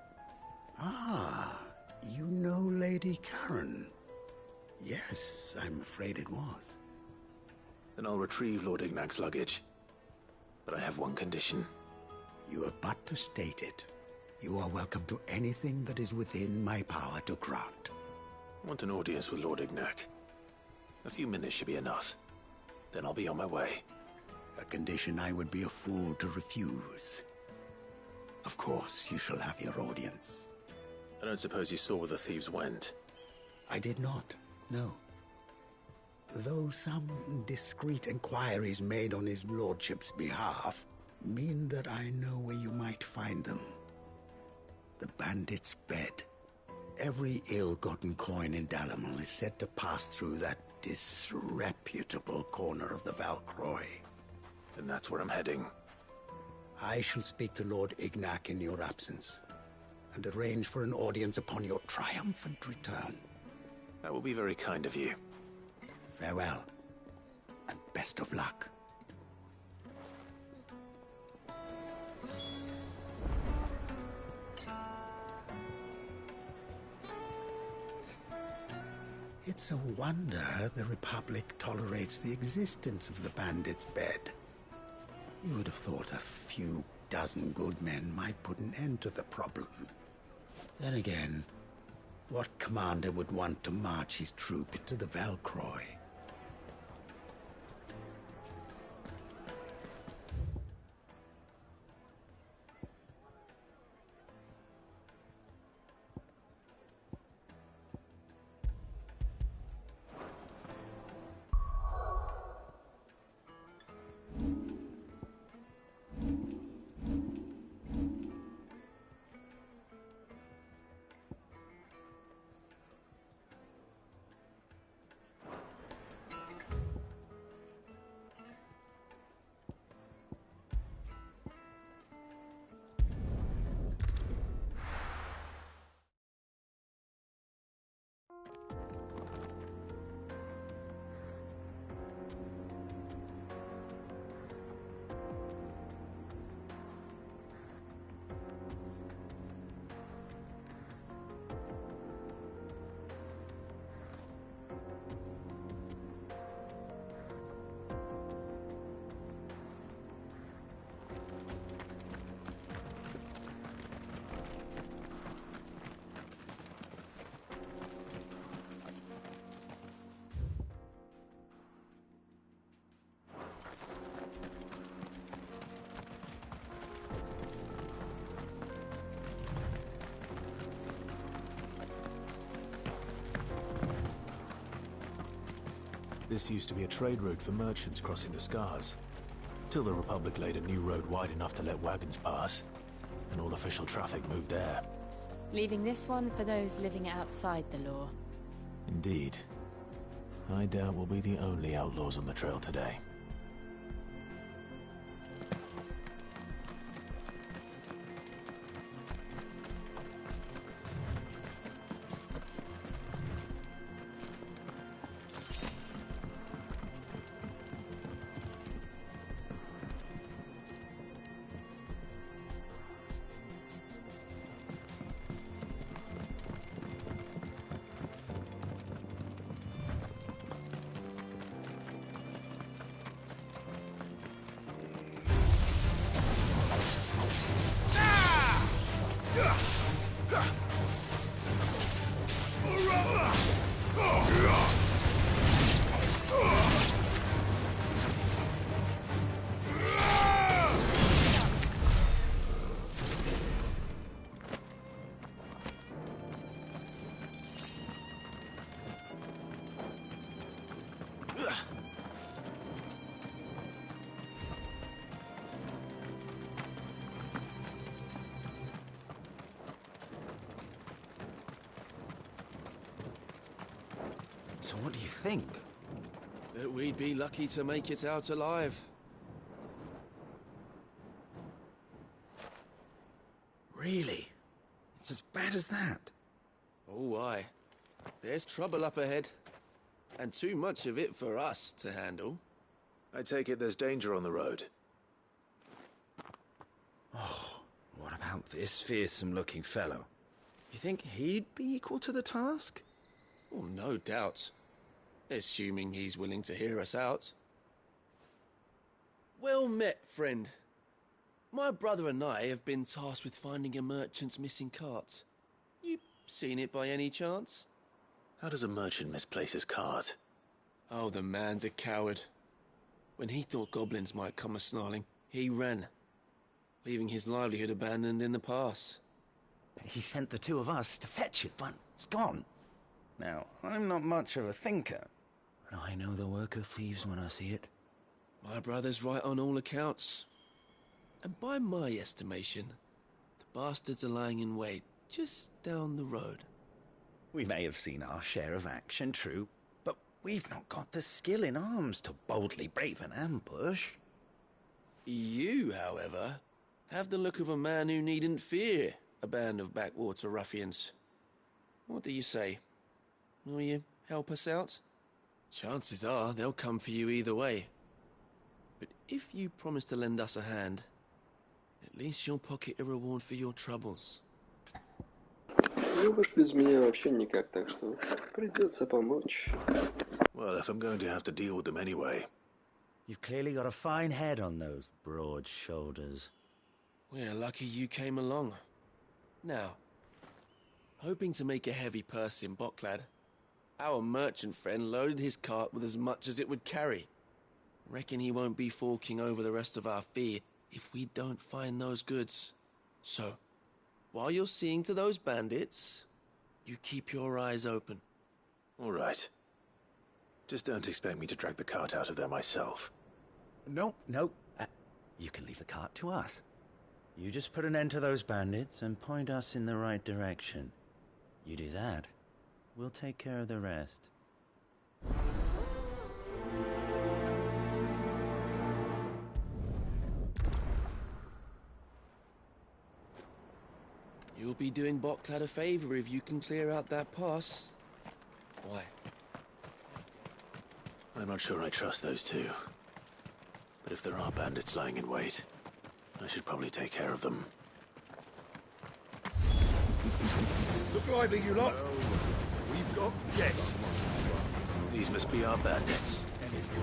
Ah, you know Lady Karen? Yes, I'm afraid it was. Then I'll retrieve Lord Ignac's luggage. But I have one condition. You have but to state it. You are welcome to anything that is within my power to grant. I want an audience with Lord Ignac. A few minutes should be enough. Then I'll be on my way. A condition I would be a fool to refuse. Of course, you shall have your audience. I don't suppose you saw where the thieves went? I did not, no. Though some discreet inquiries made on his lordship's behalf mean that I know where you might find them. The bandit's bed. Every ill-gotten coin in Dalamel is said to pass through that disreputable corner of the Valcroy. And that's where I'm heading. I shall speak to Lord Ignac in your absence, and arrange for an audience upon your triumphant return. That will be very kind of you. Farewell, and best of luck. It's a wonder the Republic tolerates the existence of the bandit's bed. You would have thought a few dozen good men might put an end to the problem. Then again, what commander would want to march his troop into the Valcroy? This used to be a trade route for merchants crossing the Scars, till the Republic laid a new road wide enough to let wagons pass, and all official traffic moved there. Leaving this one for those living outside the law. Indeed. I doubt we'll be the only outlaws on the trail today. So what do you think? That we'd be lucky to make it out alive. Really? It's as bad as that? Oh, aye. There's trouble up ahead. And too much of it for us to handle. I take it there's danger on the road. Oh, what about this fearsome-looking fellow? You think he'd be equal to the task? Oh, no doubt. Assuming he's willing to hear us out. Well met, friend. My brother and I have been tasked with finding a merchant's missing cart. You seen it by any chance? How does a merchant misplace his cart? Oh, the man's a coward. When he thought goblins might come a-snarling, he ran, leaving his livelihood abandoned in the pass. He sent the two of us to fetch it, but it's gone. Now, I'm not much of a thinker, but I know the work of thieves when I see it. My brother's right on all accounts. And by my estimation, the bastards are lying in wait just down the road. We may have seen our share of action, true, but we've not got the skill in arms to boldly brave an ambush. You, however, have the look of a man who needn't fear a band of backwater ruffians. What do you say? Will you help us out? Chances are they'll come for you either way. But if you promise to lend us a hand, at least you'll pocket a reward for your troubles. Ну, вы ж без меня вообще никак, так что придется помочь. Well, if I'm going to have to deal with them anyway. You've clearly got a fine head on those broad shoulders. We're lucky you came along. Now, hoping to make a heavy purse in Bocklad, our merchant friend loaded his cart with as much as it would carry. Reckon he won't be forking over the rest of our fee if we don't find those goods. So, while you're seeing to those bandits, you keep your eyes open. All right. Just don't expect me to drag the cart out of there myself. No. You can leave the cart to us. You just put an end to those bandits and point us in the right direction. You do that, we'll take care of the rest. You'll be doing Bocklad a favor if you can clear out that pass. Why? I'm not sure I trust those two. But if there are bandits lying in wait, I should probably take care of them. Look lively, you lot. We've got guests. These must be our bandits. And if you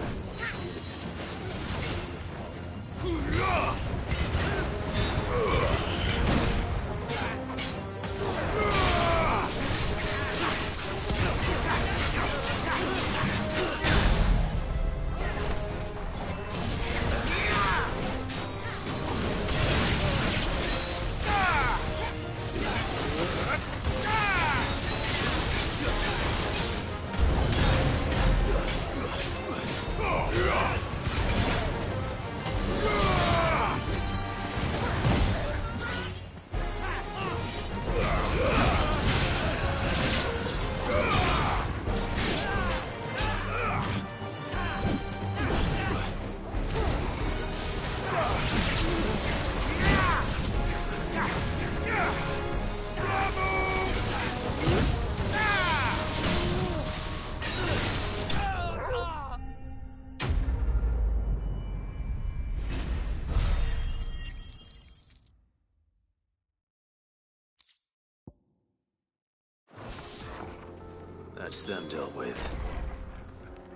That's them dealt with.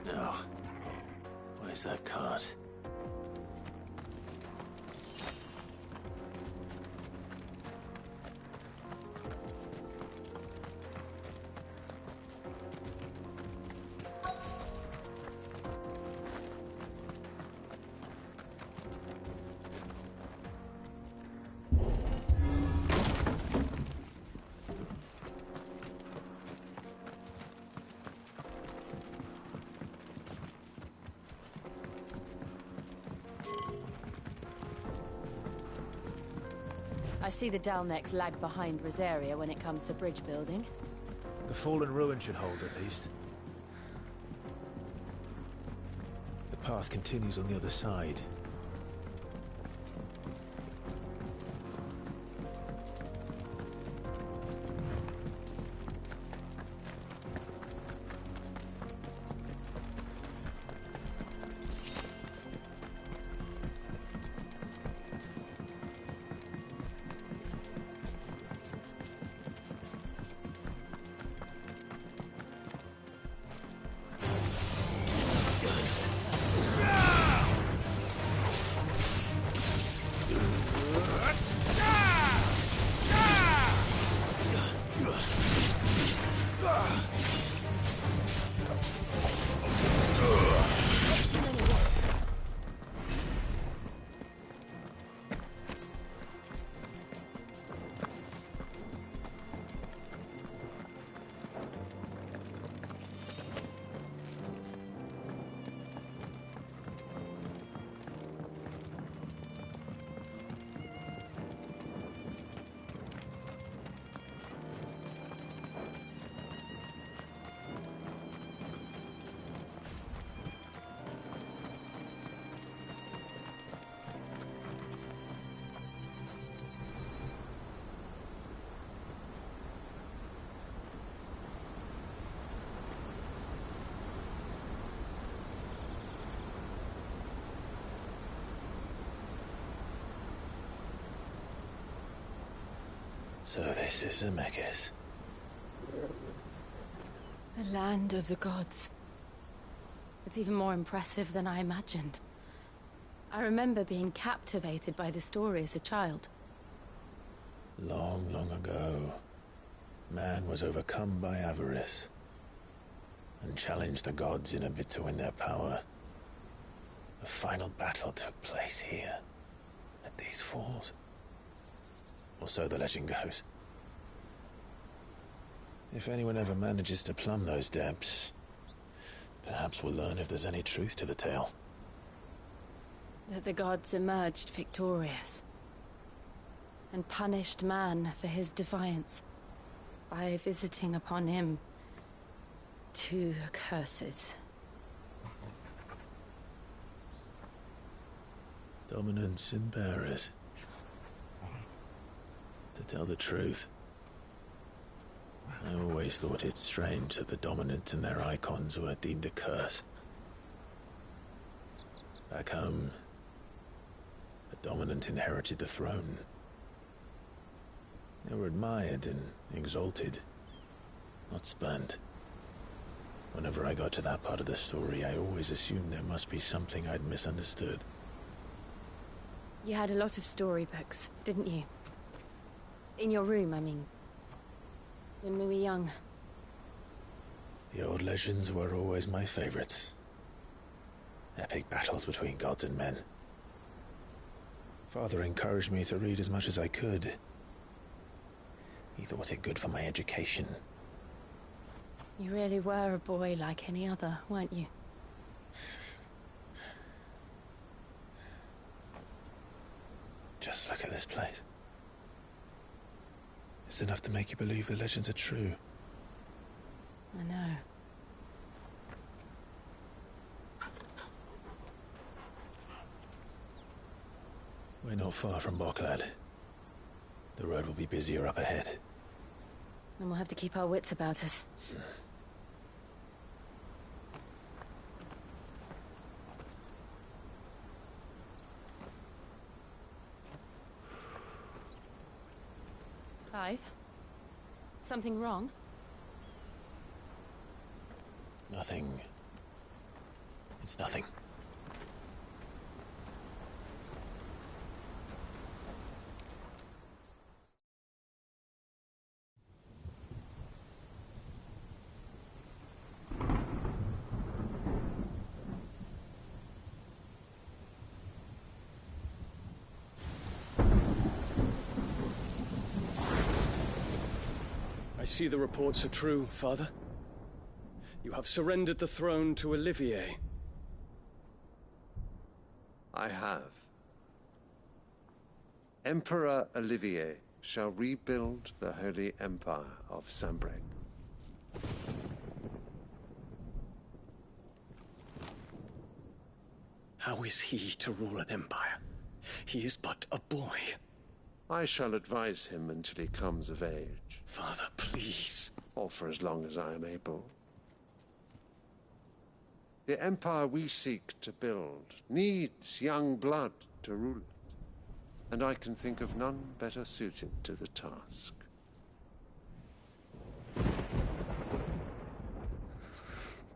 Now, where's that cart? I see the Dalnecs lag behind Rosaria when it comes to bridge building. The fallen ruin should hold, at least. The path continues on the other side. So this is Zemeckis. The land of the gods. It's even more impressive than I imagined. I remember being captivated by the story as a child. Long, long ago, man was overcome by avarice and challenged the gods in a bid to win their power. The final battle took place here, at these falls. Or so the legend goes. If anyone ever manages to plumb those depths, perhaps we'll learn if there's any truth to the tale. That the gods emerged victorious and punished man for his defiance by visiting upon him 2 curses. Dominance and bearers. To tell the truth, I always thought it strange that the dominant and their icons were deemed a curse. Back home, the dominant inherited the throne. They were admired and exalted, not spurned. Whenever I got to that part of the story, I always assumed there must be something I'd misunderstood. You had a lot of storybooks, didn't you? In your room, I mean. When we were young. The old legends were always my favorites. Epic battles between gods and men. Father encouraged me to read as much as I could. He thought it good for my education. You really were a boy like any other, weren't you? Just look at this place. It's enough to make you believe the legends are true. I know. We're not far from Boklad. The road will be busier up ahead. Then we'll have to keep our wits about us. Clive? Something wrong? Nothing. It's nothing. I see the reports are true, Father. You have surrendered the throne to Olivier. I have. Emperor Olivier shall rebuild the Holy Empire of Sanbreque. How is he to rule an empire? He is but a boy. I shall advise him until he comes of age. Father, please. Or for as long as I am able. The empire we seek to build needs young blood to rule it, and I can think of none better suited to the task.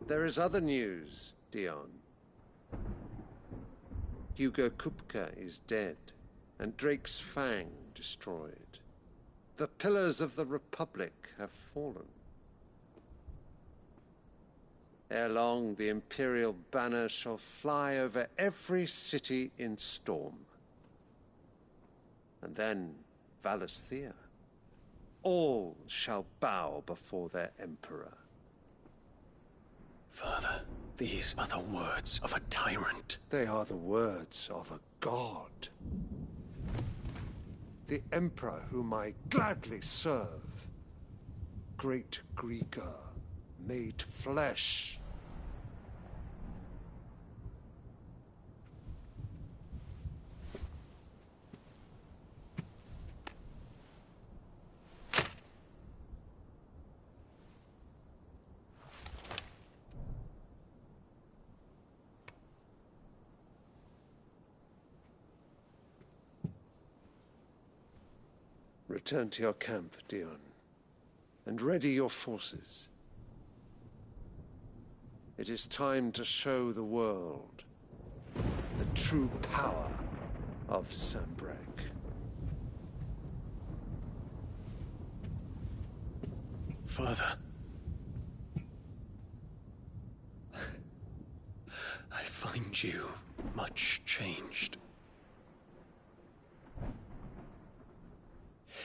There is other news, Dion. Hugo Kupka is dead, and Drake's Fang destroyed. The pillars of the Republic have fallen. Ere long, the Imperial banner shall fly over every city in Storm. And then Valisthea. All shall bow before their Emperor. Father, these are the words of a tyrant. They are the words of a god. The Emperor whom I gladly serve. Great Grieger, made flesh. Return to your camp, Dion, and ready your forces. It is time to show the world the true power of Sanbreque. Father, I find you much changed.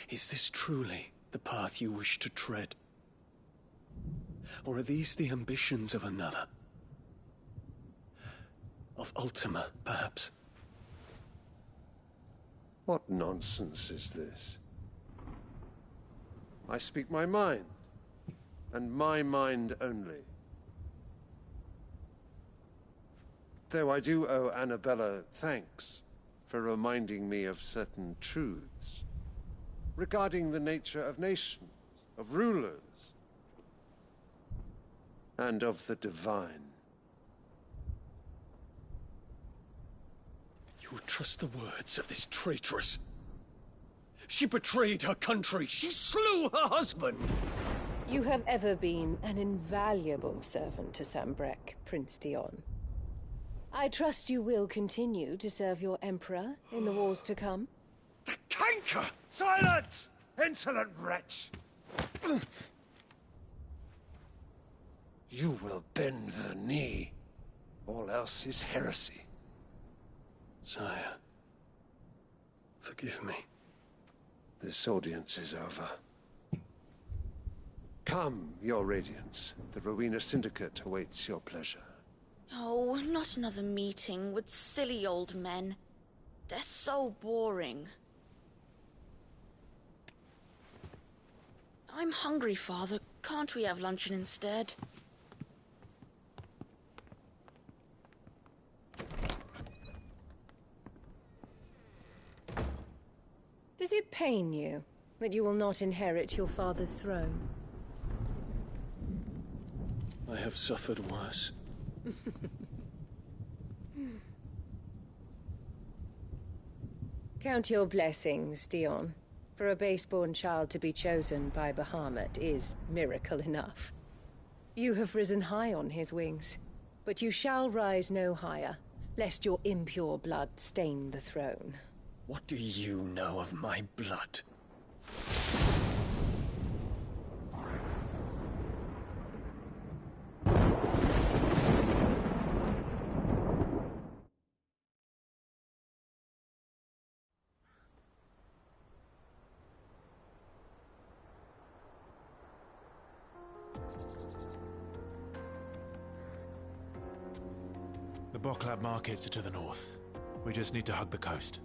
Is this truly the path you wish to tread? Or are these the ambitions of another? Of Ultima, perhaps? What nonsense is this? I speak my mind, and my mind only. Though I do owe Annabella thanks for reminding me of certain truths regarding the nature of nations, of rulers, and of the divine. You would trust the words of this traitress? She betrayed her country. She slew her husband. You have ever been an invaluable servant to Sanbreque, Prince Dion. I trust you will continue to serve your Emperor in the wars to come. The canker! Silence! Insolent wretch! You will bend the knee. All else is heresy. Sire, forgive me. This audience is over. Come, your Radiance. The Rowena Syndicate awaits your pleasure. Oh, not another meeting with silly old men. They're so boring. I'm hungry, Father. Can't we have luncheon instead? Does it pain you that you will not inherit your father's throne? I have suffered worse. Count your blessings, Dion. For a base-born child to be chosen by Bahamut is miracle enough. You have risen high on his wings, but you shall rise no higher, lest your impure blood stain the throne. What do you know of my blood? The Boklab markets are to the north. We just need to hug the coast.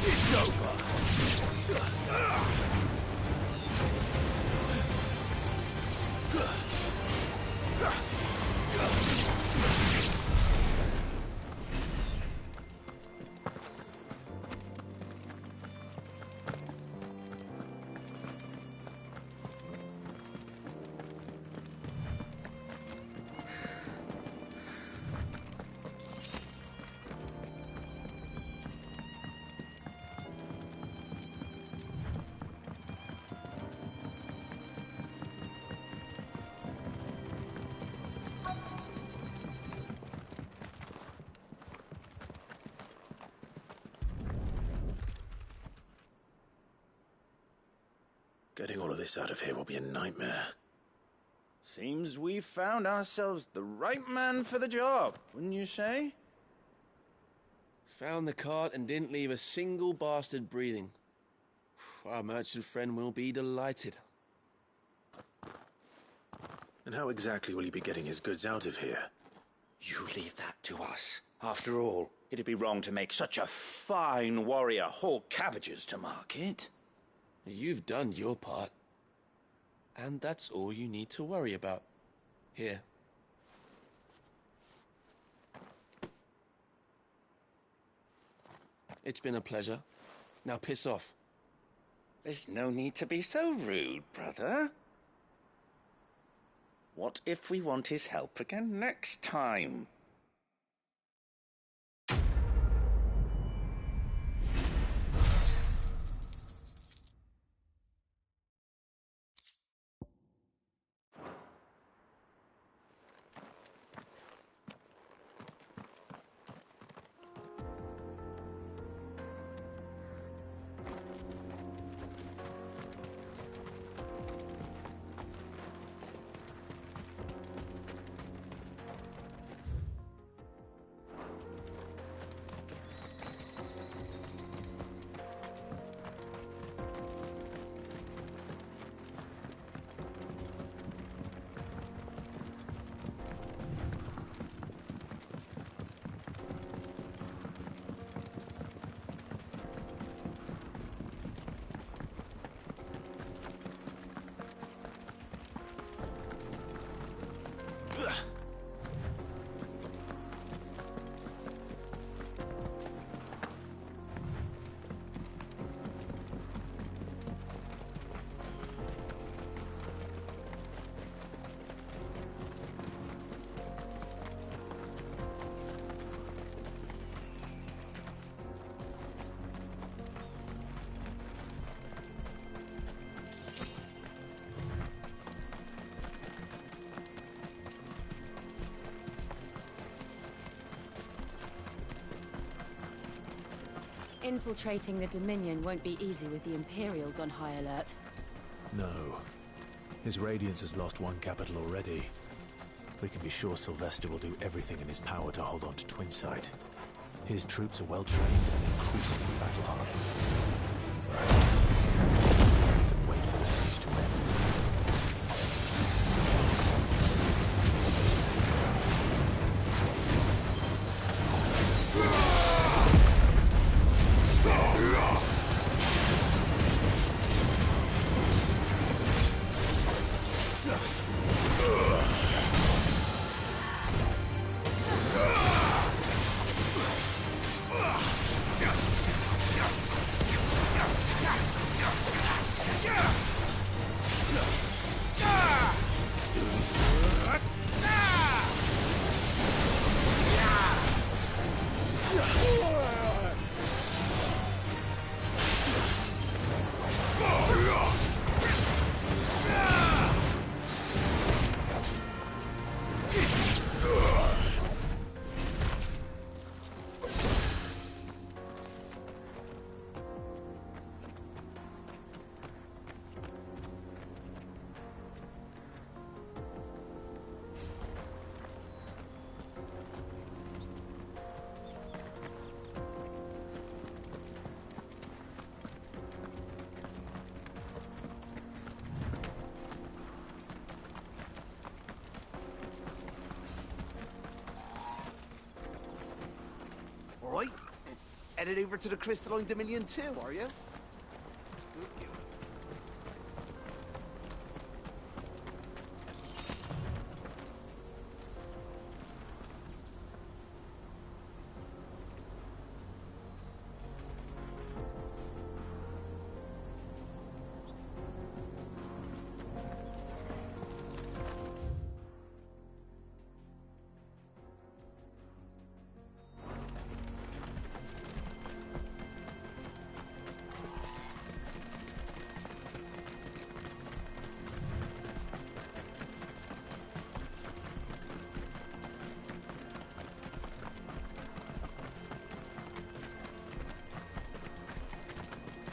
It's over. Getting all of this out of here will be a nightmare. Seems we've found ourselves the right man for the job, wouldn't you say? Found the cart and didn't leave a single bastard breathing. Our merchant friend will be delighted. And how exactly will he be getting his goods out of here? You leave that to us. After all, it'd be wrong to make such a fine warrior haul cabbages to market. You've done your part. And that's all you need to worry about. Here. It's been a pleasure. Now piss off. There's no need to be so rude, brother. What if we want his help again next time? Infiltrating the Dominion won't be easy with the Imperials on high alert. No. His Radiance has lost one capital already. We can be sure Sylvester will do everything in his power to hold on to Twinside. His troops are well-trained and increasingly battle-hardened. So we can wait for the siege to end. Right? Headed over to the Crystalline Dominion too, are you?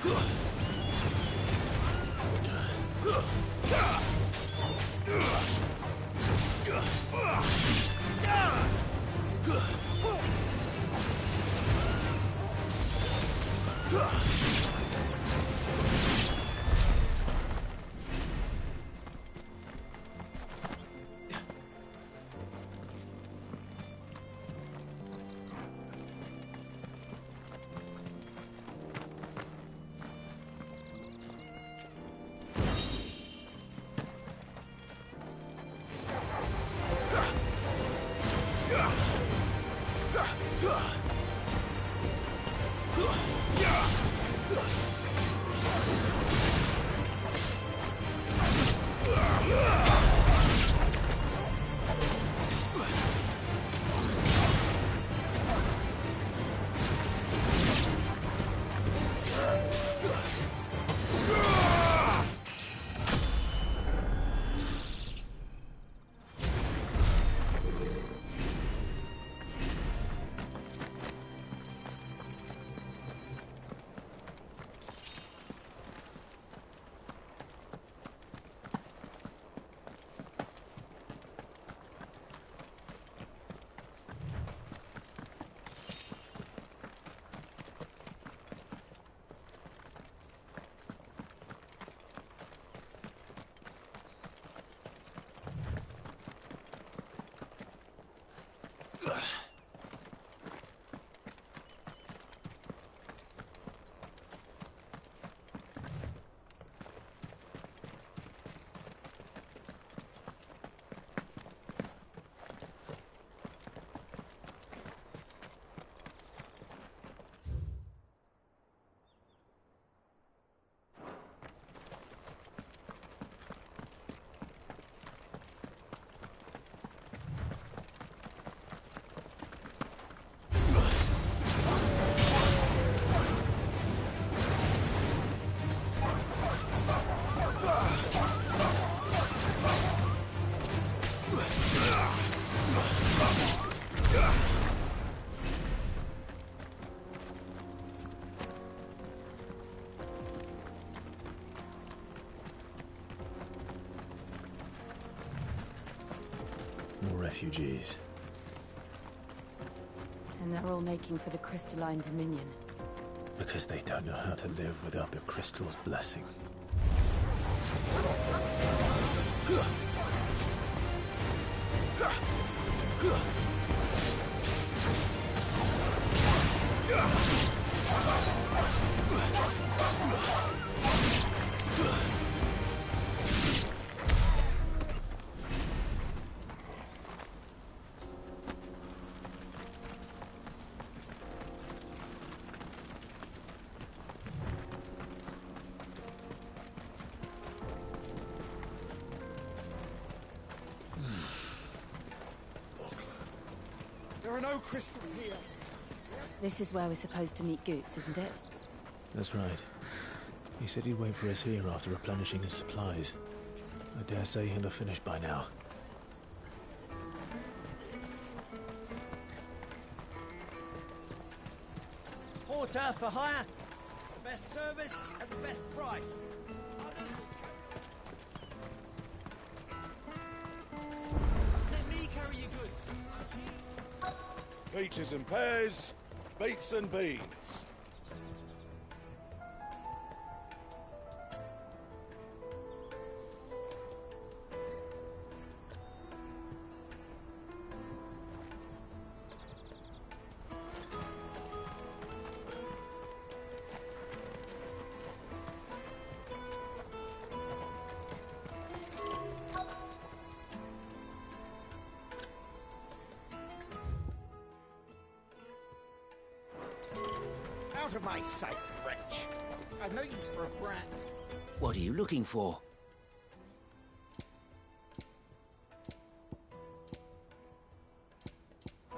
Good. Yeah! refugees. And they're all making for the crystalline dominion. Because they don't know how to live without the crystal's blessing. There are no crystals here. This is where we're supposed to meet Goots, isn't it? That's right. He said he'd wait for us here after replenishing his supplies. I dare say he'll have finished by now. Porter for hire. The best service at the best price. Let me carry your goods. Peaches and pears, beets and beans. Out of my sight, wretch. I've no use for a brat. What are you looking for?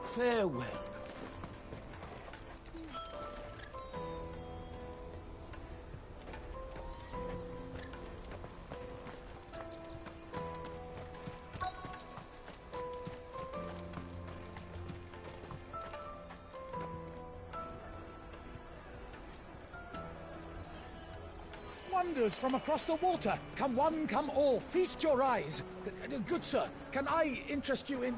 Farewell. Wonders from across the water. Come one, come all. Feast your eyes. Good sir, can I interest you in...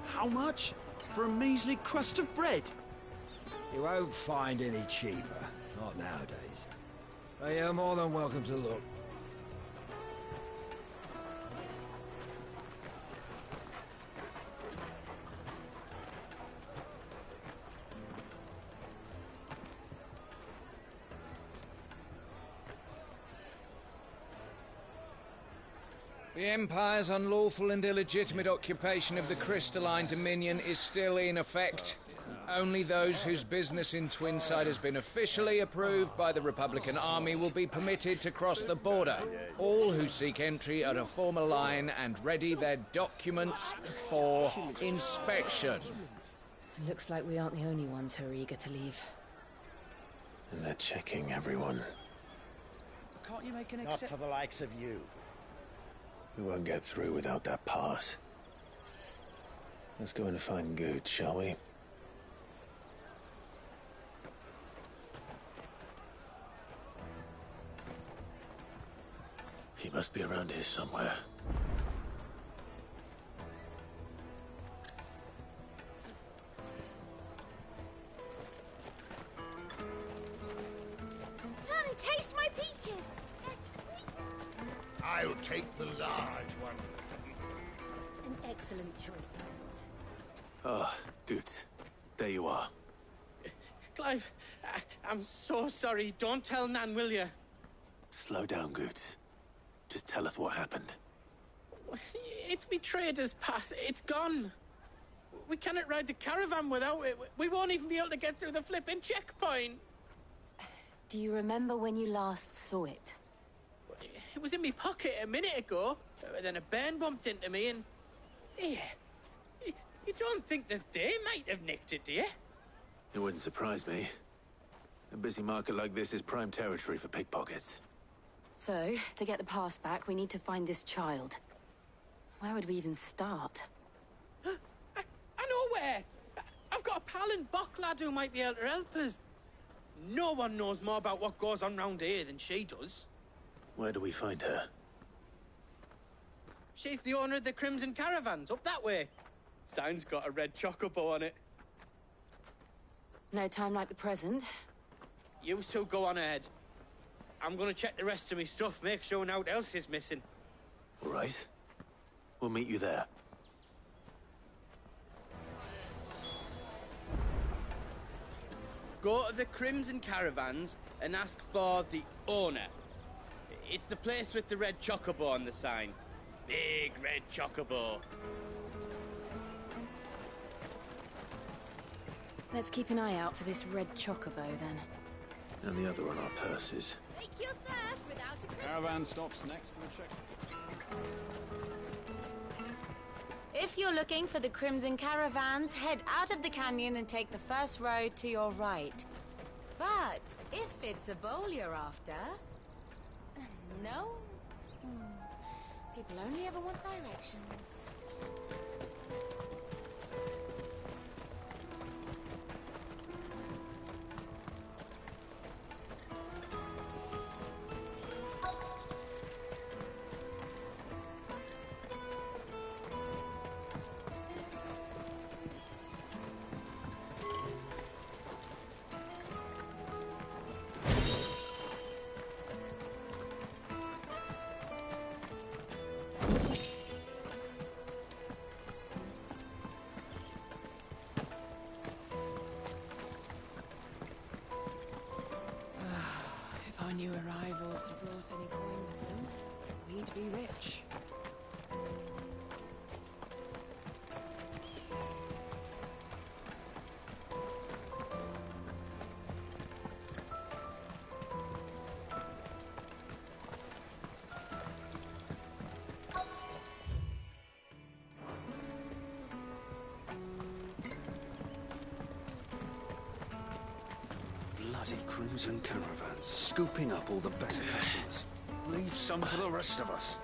How much? For a measly crust of bread? You won't find any cheaper. Not nowadays. But you're more than welcome to look. The Empire's unlawful and illegitimate occupation of the crystalline dominion is still in effect. Only those whose business in Twinside has been officially approved by the Republican Army will be permitted to cross the border. All who seek entry are to form a line and ready their documents for inspection. Looks like we aren't the only ones who are eager to leave. And they're checking everyone. Can't you make an exception? Not for the likes of you. We won't get through without that pass. Let's go in and find Good, shall we? He must be around here somewhere. Taste my peaches. They're sweet. I'll take the large one. An excellent choice, my lord. Ah, Good. There you are. Clive, I'm so sorry. Don't tell Nan, will you? Slow down, Good. Just tell us what happened. It's me trader's pass. It's gone. We cannot ride the caravan without it. We won't even be able to get through the flipping checkpoint. Do you remember when you last saw it? It was in my pocket a minute ago. Then a bairn bumped into me and... Yeah. You don't think that they might have nicked it, do you? It wouldn't surprise me. A busy market like this is prime territory for pickpockets. So, to get the pass back, we need to find this child. Where would we even start? I know where! I've got a pal in Bock lad who might be able to help us. No one knows more about what goes on round here than she does. Where do we find her? She's the owner of the Crimson Caravans, up that way. Sign's got a red chocobo on it. No time like the present. You two go on ahead. I'm gonna check the rest of my stuff, make sure naught else is missing. All right. We'll meet you there. Go to the Crimson Caravans and ask for the owner. It's the place with the red chocobo on the sign. Big red chocobo. Let's keep an eye out for this red chocobo, then. And the other on our purses. Take your thirst without a crystal. Caravan stops next to the check. If you're looking for the Crimson Caravans, head out of the canyon and take the first road to your right. But if it's a bowl you're after... No? People only ever want directions. If our new arrivals had brought any coin with them, we'd be rich. Bloody Crimson Caravans, scooping up all the better customers. Leave some for the rest of us.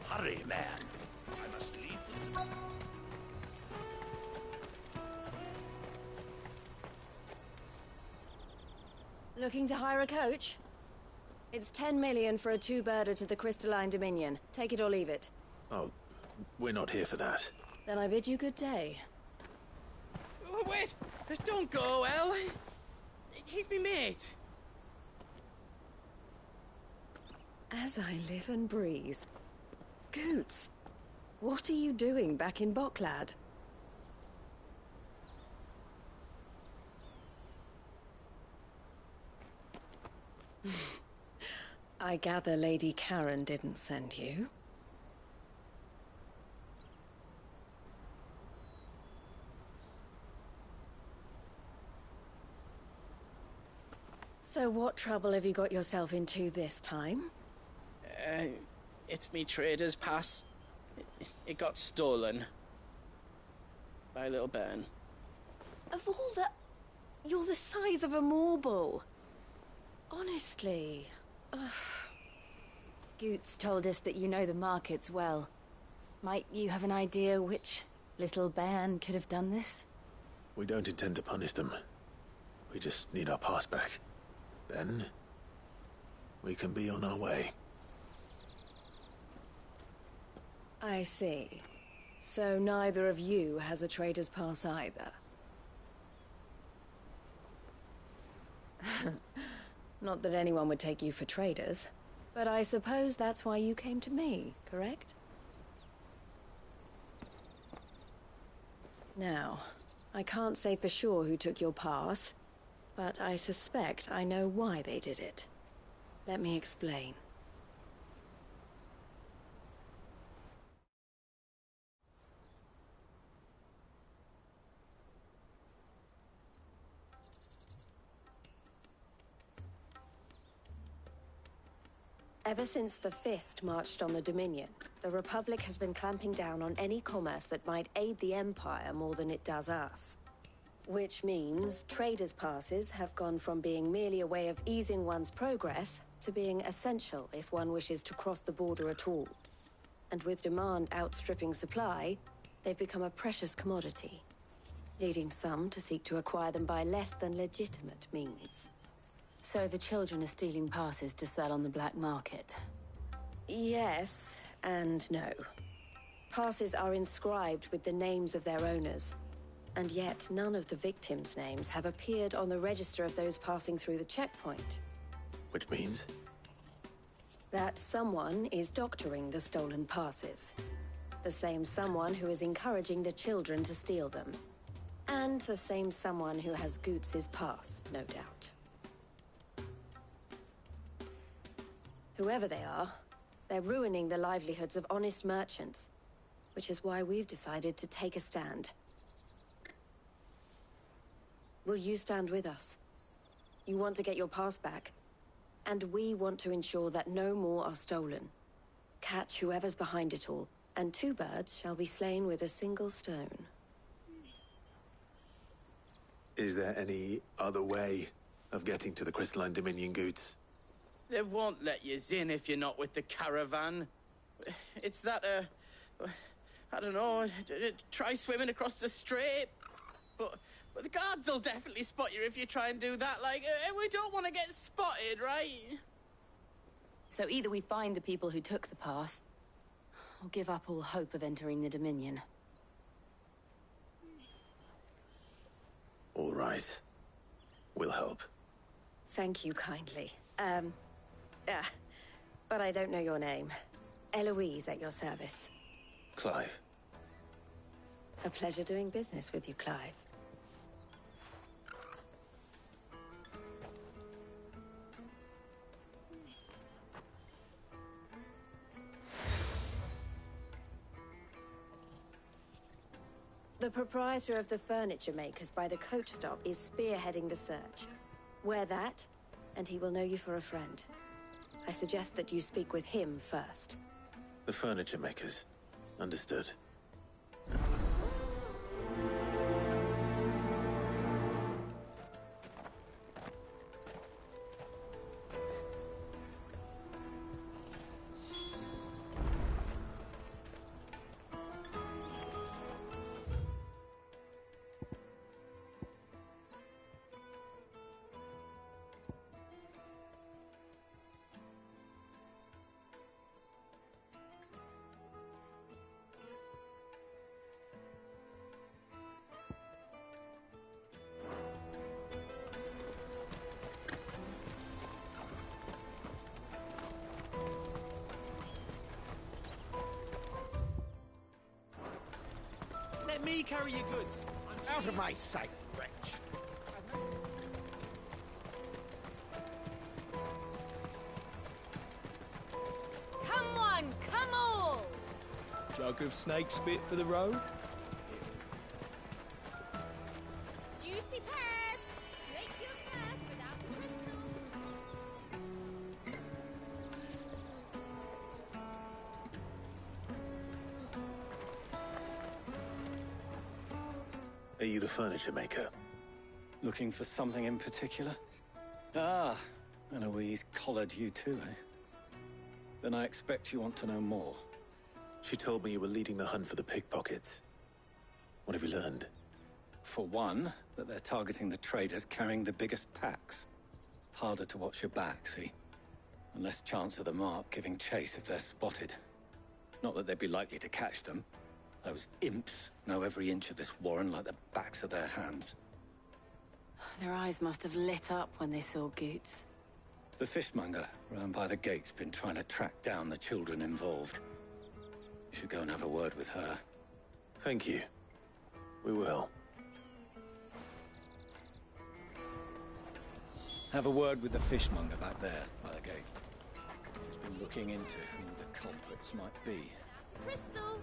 Hurry, man. I must leave. Looking to hire a coach? It's 10 million for a two-birder to the Crystalline Dominion. Take it or leave it. Oh, we're not here for that. Then I bid you good day. Oh, wait! Don't go, El! He's me mate! As I live and breathe. Goots, what are you doing back in Boklad? I gather Lady Karen didn't send you. So what trouble have you got yourself into this time? It's me trader's pass. It got stolen. By a little bairn. Of all the... You're the size of a marble. Honestly. Ugh. Goots told us that you know the markets well. Might you have an idea which little bairn could have done this? We don't intend to punish them. We just need our pass back. Then, we can be on our way. I see. So neither of you has a trader's pass either. Not that anyone would take you for traders, but I suppose that's why you came to me, correct? Now, I can't say for sure who took your pass, but I suspect I know why they did it. Let me explain. Ever since the Fist marched on the Dominion, the Republic has been clamping down on any commerce that might aid the Empire more than it does us. Which means traders' passes have gone from being merely a way of easing one's progress to being essential if one wishes to cross the border at all. And with demand outstripping supply, they've become a precious commodity, leading some to seek to acquire them by less than legitimate means. So the children are stealing passes to sell on the black market? Yes and no. Passes are inscribed with the names of their owners, and yet none of the victims' names have appeared on the register of those passing through the checkpoint. Which means? That someone is doctoring the stolen passes. The same someone who is encouraging the children to steal them. And the same someone who has Goots's pass, no doubt. Whoever they are, they're ruining the livelihoods of honest merchants, which is why we've decided to take a stand. Will you stand with us? You want to get your pass back, and we want to ensure that no more are stolen. Catch whoever's behind it all, and 2 birds shall be slain with a single stone. Is there any other way of getting to the Crystalline Dominion Goots? They won't let you in if you're not with the caravan. It's that, I don't know, try swimming across the strait. But the guards will definitely spot you if you try and do that. Like, we don't want to get spotted, right? So either we find the people who took the pass, or give up all hope of entering the Dominion. All right. We'll help. Thank you kindly. But I don't know your name. Eloise at your service. Clive. A pleasure doing business with you, Clive. The proprietor of the furniture makers by the coach stop is spearheading the search. Wear that, and he will know you for a friend. I suggest that you speak with him first. The furniture makers. Understood. Let me carry your goods. I'm out of my sight, wretch. Come on, come all! Jug of snake spit for the road? Juicy pears! Slake your thirst without a crystal. Are you the furniture maker? Looking for something in particular? Ah, Eloise collared you too, eh? Then I expect you want to know more. She told me you were leading the hunt for the pickpockets. What have you learned? For one, that they're targeting the traders carrying the biggest packs. Harder to watch your back, see? And less chance of the mark giving chase if they're spotted. Not that they'd be likely to catch them. Those imps know every inch of this warren like the backs of their hands. Their eyes must have lit up when they saw Goots. The fishmonger round by the gate's been trying to track down the children involved. You should go and have a word with her. Thank you. We will. Have a word with the fishmonger back there by the gate. He's been looking into who the culprits might be. Crystal!